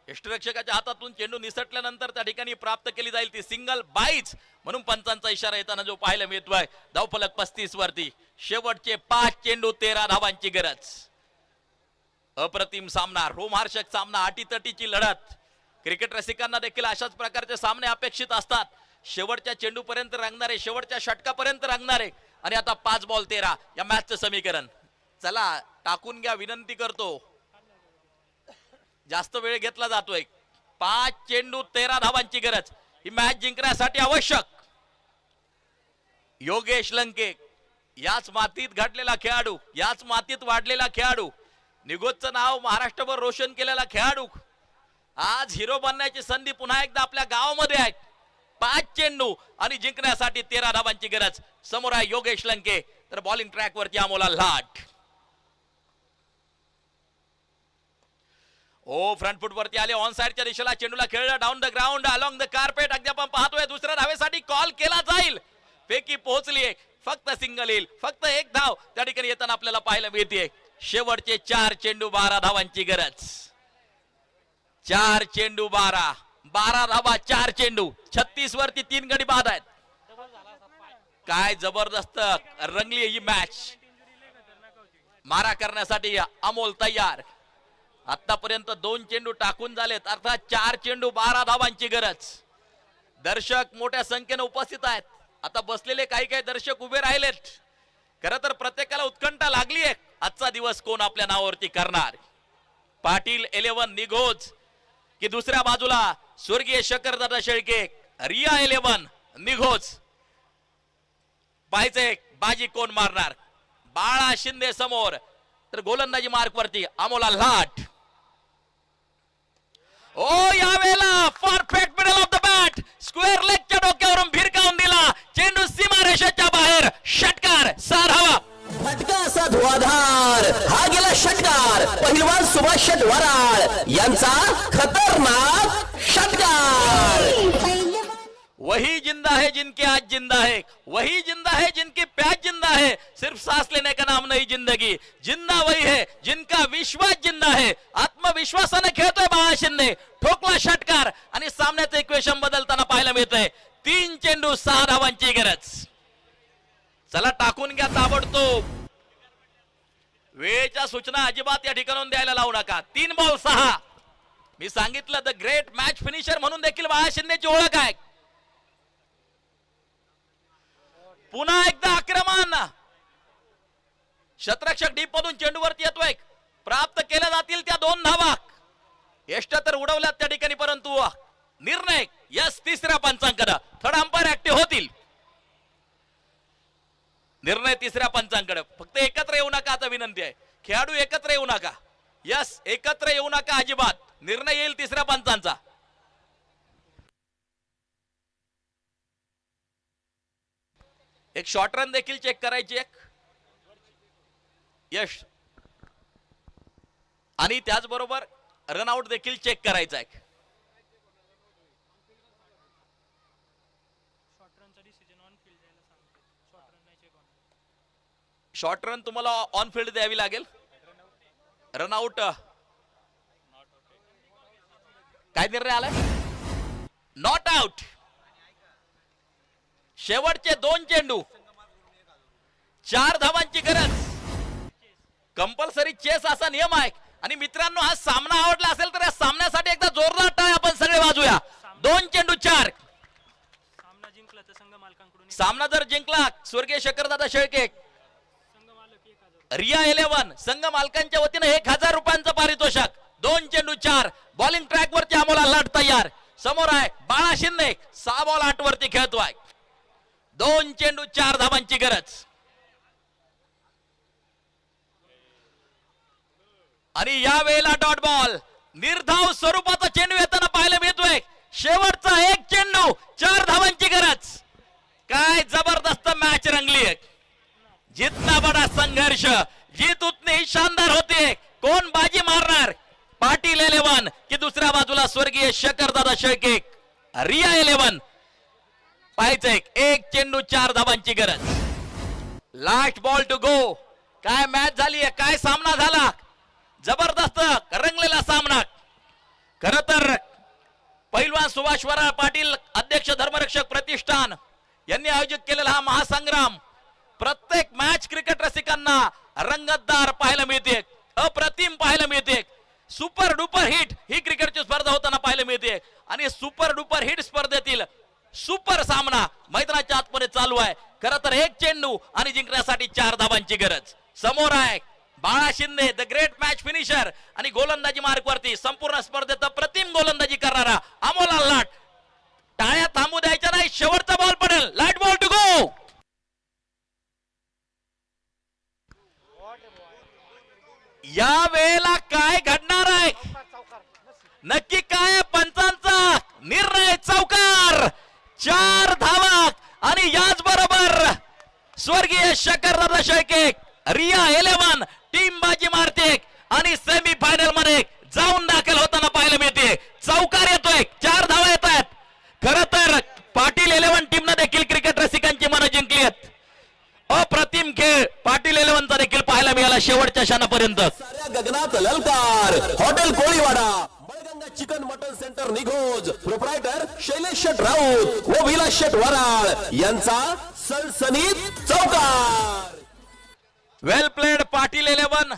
यष्टिरक्षकाच्या हातातून चेंडू निसटल्यानंतर त्या ठिकाणी प्राप्त केली जाईल ती सिंगल बाईज म्हणून पंचांचा इशारा येताना जो पाहायला मिळतोय. धावफलक 35 वरती. शेवटचे 5 चेंडू 13 धावांची गरज. अप्रतिम सामना, रोमहर्षक सामना, अटीतटीची लढत. क्रिकेट रसिकांना देखील अशाच प्रकारचे सामने अपेक्षित असतात. शेवटच्या चेंडूपर्यंत रंगणारे, शेवटच्या षटकापर्यंत रंगणारे. आणि आता 5 बॉल 13 या मॅचचं समीकरण. चला टाकून घ्या, विनंती करतो. जास्त वेळ घेतला जातोय. 5 चेंडू 13 धावांची गरज. ही मॅच जिंकण्यासाठी आवश्यक. योगेश लंके याच मातीत घडलेला खेळाडू, याच मातीत वाढलेला खेळाडू, निघोजचं नाव महाराष्ट्रभर रोशन केलेला खेळाडू आज हिरो बनण्याची संधी पुन्हा एकदा आपल्या गावामध्ये आहे. 5 चेंडू आणि जिंकण्यासाठी 13 धावांची गरज. समोर आहे योगेश लंके, तर बॉलिंग ट्रॅक वरती अमोल अल्लाट. फ्रंट फुट वरती आले, ऑन साइडच्या दिशेला चेंडूला खेळला, down the ground along the carpet. अगदी आपण पाहतोय दुसऱ्या धावेसाठी कॉल केला जाईल. फेकी पोहोचलीये, फक्त सिंगल येईल, फक्त 1 धाव त्या ठिकाणी येताना आपल्याला पाहायला मिळते. शेवटचे 4 चेंडू 12 धावांची गरज. 4 चेंडू 12 धावा. 4 चेंडू 36 वरती 3 गडी बाद आहेत. काय जबरदस्त रंगली ही मॅच. मारा करण्यासाठी अमोल तयार. आतापर्यंत 2 चेंडू टाकून झालेत, अर्थात 4 चेंडू 12 धावांची गरज. दर्शक मोठ्या संख्येने उपस्थित आहेत. आता बसलेले काही दर्शक उभे राहिलेत. खरं तर प्रत्येकाला उत्कंठा लागली आहे, आजचा दिवस कोण आपल्या नावावरती करणार. पाटील 11 निघोज की दुसऱ्या बाजूला स्वर्गीय शंकरदादा शेळके रिया 11 निघोज. पाहायचे बाजी कोण मारणार. बाळा शिंदे समोर, तर गोलंदाजी मार्क वरती अमोल अल्लाट. यावेळेला perfect middle of the bat, square लेगच्या डोक्यावरून भिरकावून दिला. चेंडू सीमारेषेच्या बाहेर. षटकार 6 धावा. फटका असा धुवाधार. हा गेला षटकार पहिलवान सुभाष शेट वराळ यांचा खतरनाक षटकार. वही जिंदा है जिनके आज जिंदा है, वही जिंदा है जिनकी प्याज जिंदा है. सिर्फ सांस लेने का नाम नहीं जिंदगी, जिंदा वही है जिनका विश्वास जिंदा है. आत्मविश्वासाने खेळतोय बाळा शिंदे. ठोकला षटकार आणि सामन्याचं इक्वेशन बदलताना पाहायला मिळतंय. 3 चेंडू 6 धावांची गरज. चला टाकून घ्या ताबडतोब. वेळेच्या सूचना अजिबात या ठिकाणून द्यायला लावू नका. 3 बॉल 6. मी सांगितलं द ग्रेट मॅच फिनिशर म्हणून देखील बाळा शिंदेची ओळख आहे. पुन्हा एकदा आक्रमण. शतरक्षक डीप मधून चेंडूवरती येतोय. प्राप्त केल्या जातील त्या 2 धावा. यष्ट तर उडवल्यात त्या ठिकाणी, परंतु निर्णय यस तिसऱ्या पंचांकडे. थर्ड अंपायर ऍक्टिव्ह होतील. निर्णय तिसऱ्या पंचांकडे. फक्त एकत्र येऊ नका आता विनंती आहे. खेळाडू एकत्र येऊ नका. यस एकत्र येऊ नका अजिबात. निर्णय येईल तिसऱ्या पंचांचा. एक शॉर्ट रन देखील चेक करायची एक यश, आणि त्याचबरोबर रनआउट देखील चेक करायचा आहे. शॉर्ट रन तुम्हाला ऑन फील्ड द्यावी लागेल. रनआउट काय निर्णय आलाय? Not out. शेवटचे 2 चेंडू, 4 धावांची गरज. कंपल्सरी चेस असा नियम आहे. आणि मित्रांनो, हा सामना आवडला असेल तर या सामन्यासाठी एकदा जोरदार टाळ्या आपण सगळे वाजूया. 2 चेंडू 4. सामना जर जिंकला स्वर्गीय शंकरदादा शेळके, रिया 11 संघ मालकांच्या वतीने 1000 रुपयांचं पारितोषिक. 2 चेंडू 4. बॉलिंग ट्रॅक वरती अमोल लाट तयार. समोर आहे बाळा शिंदे. 6 बॉल 8 वरती खेळतोय. 2 चेंडू 4 धावांची गरज. आणि या वेळेला डॉट बॉल. निर्धाव स्वरूपाचा चेंडू येताना पाहायला मिळतोय. शेवटचा 1 चेंडू 4 धावांची गरज. काय जबरदस्त मॅच रंगली आहे. जितना बडा संघर्ष, जीत उतनी शानदार होते. कोण बाजी मारणार? पाटील 11 की दुसऱ्या बाजूला स्वर्गीय शंकरदादा शेळके, रिया 11. पाहायचंय 1 चेंडू 4 धावांची गरज. Last ball to go. काय मॅच झाली आहे, काय सामना झाला. जबरदस्त रंगलेला सामना. खर तर पैलवान सुभाष वराळ पाटील, अध्यक्ष धर्मरक्षक प्रतिष्ठान यांनी आयोजित केलेला हा महासंग्राम प्रत्येक मॅच क्रिकेट रसिकांना रंगतदार पाहायला मिळते. अप्रतिम पाहायला मिळते. सुपर डुपर हिट ही क्रिकेटची स्पर्धा होताना पाहायला मिळते. आणि सुपर डुपर हिट स्पर्धेतील सुपर सामना मैदानाच्या आतमध्ये चालू आहे. खरं तर 1 चेंडू आणि जिंकण्यासाठी 4 धावांची गरज. समोर आहे बाळा Shinde, the great match finisher, आणि गोलंदाजी मार्कवरती संपूर्ण स्पर्धेत अप्रतिम गोलंदाजी करणारा अमोल लाट. टाळ्या थांबू द्यायच्या नाही. शेवटचा बॉल पडेल. Light ball to go. या वेळेला काय घडणार आहे, नक्की काय पंचांचा निर्णय? चौकार. 4 धावा. आणि याच बरोबर स्वर्गीय शंकरदादा शेळके, रिया 11 टीम बाजी मारते आणि सेमी फायनल मध्ये जाऊन दाखल होताना पाहायला मिळते. चौकार येतोय. 4 धावा येत आहेत. खर तर पाटील 11 टीमनं देखील क्रिकेट रसिकांची मनं जिंकली आहेत. अप्रतिम खेळ पाटील 11चा देखील पाहायला मिळाला शेवटच्या क्षणापर्यंत. साऱ्या गगनात ललकार. Hotel Koliwada, Malganga chicken mutton centre Nighoj. Proprietor Shailesh Shet Raut व विलास शेट वराळ यांचा सणसणीत चौकार. Well played Patil 11.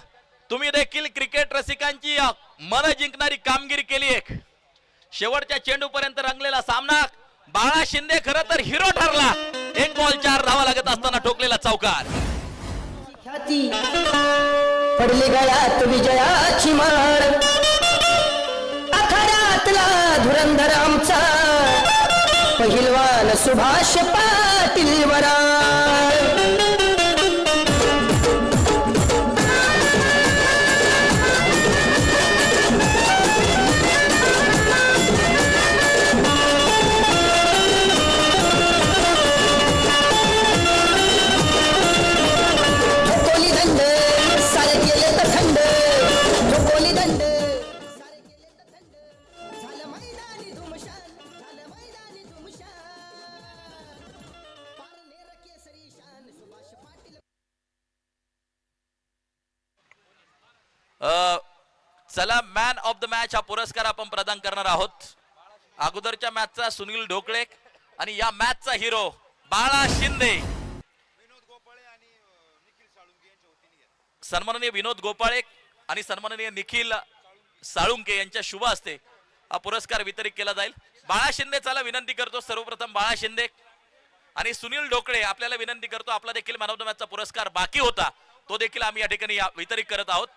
तुम्ही देखील क्रिकेट रसिकांची मन जिंकणारी कामगिरी केली आहे. शेवटच्या चेंडू पर्यंत रंगलेला सामना. बाळा शिंदे खरं तर हिरो ठरला. 1 बॉल 4 धावा लागत असताना ठोकलेला चौकार. ख्याती पडले गळ्यात विजयाची माळ. आखाड्यातला धुरंधर आमचा पहिलवान सुभाष पाटील वराळ. चला, मॅन ऑफ द मॅच हा पुरस्कार आपण प्रदान करणार आहोत. अगोदरच्या मॅचचा सुनील ढोकळे आणि या मॅचचा हिरो बाळा शिंदे. सन्माननीय विनोद गोपाळे आणि सन्माननीय निखिल साळुंके यांच्या शुभ हस्ते हा पुरस्कार वितरित केला जाईल. बाळा शिंदे चला विनंती करतो, सर्वप्रथम बाळा शिंदे आणि सुनील ढोकळे आपल्याला विनंती करतो. आपला देखील मॅन ऑफ द मॅचचा पुरस्कार बाकी होता, तो देखील आम्ही या ठिकाणी वितरित करत आहोत.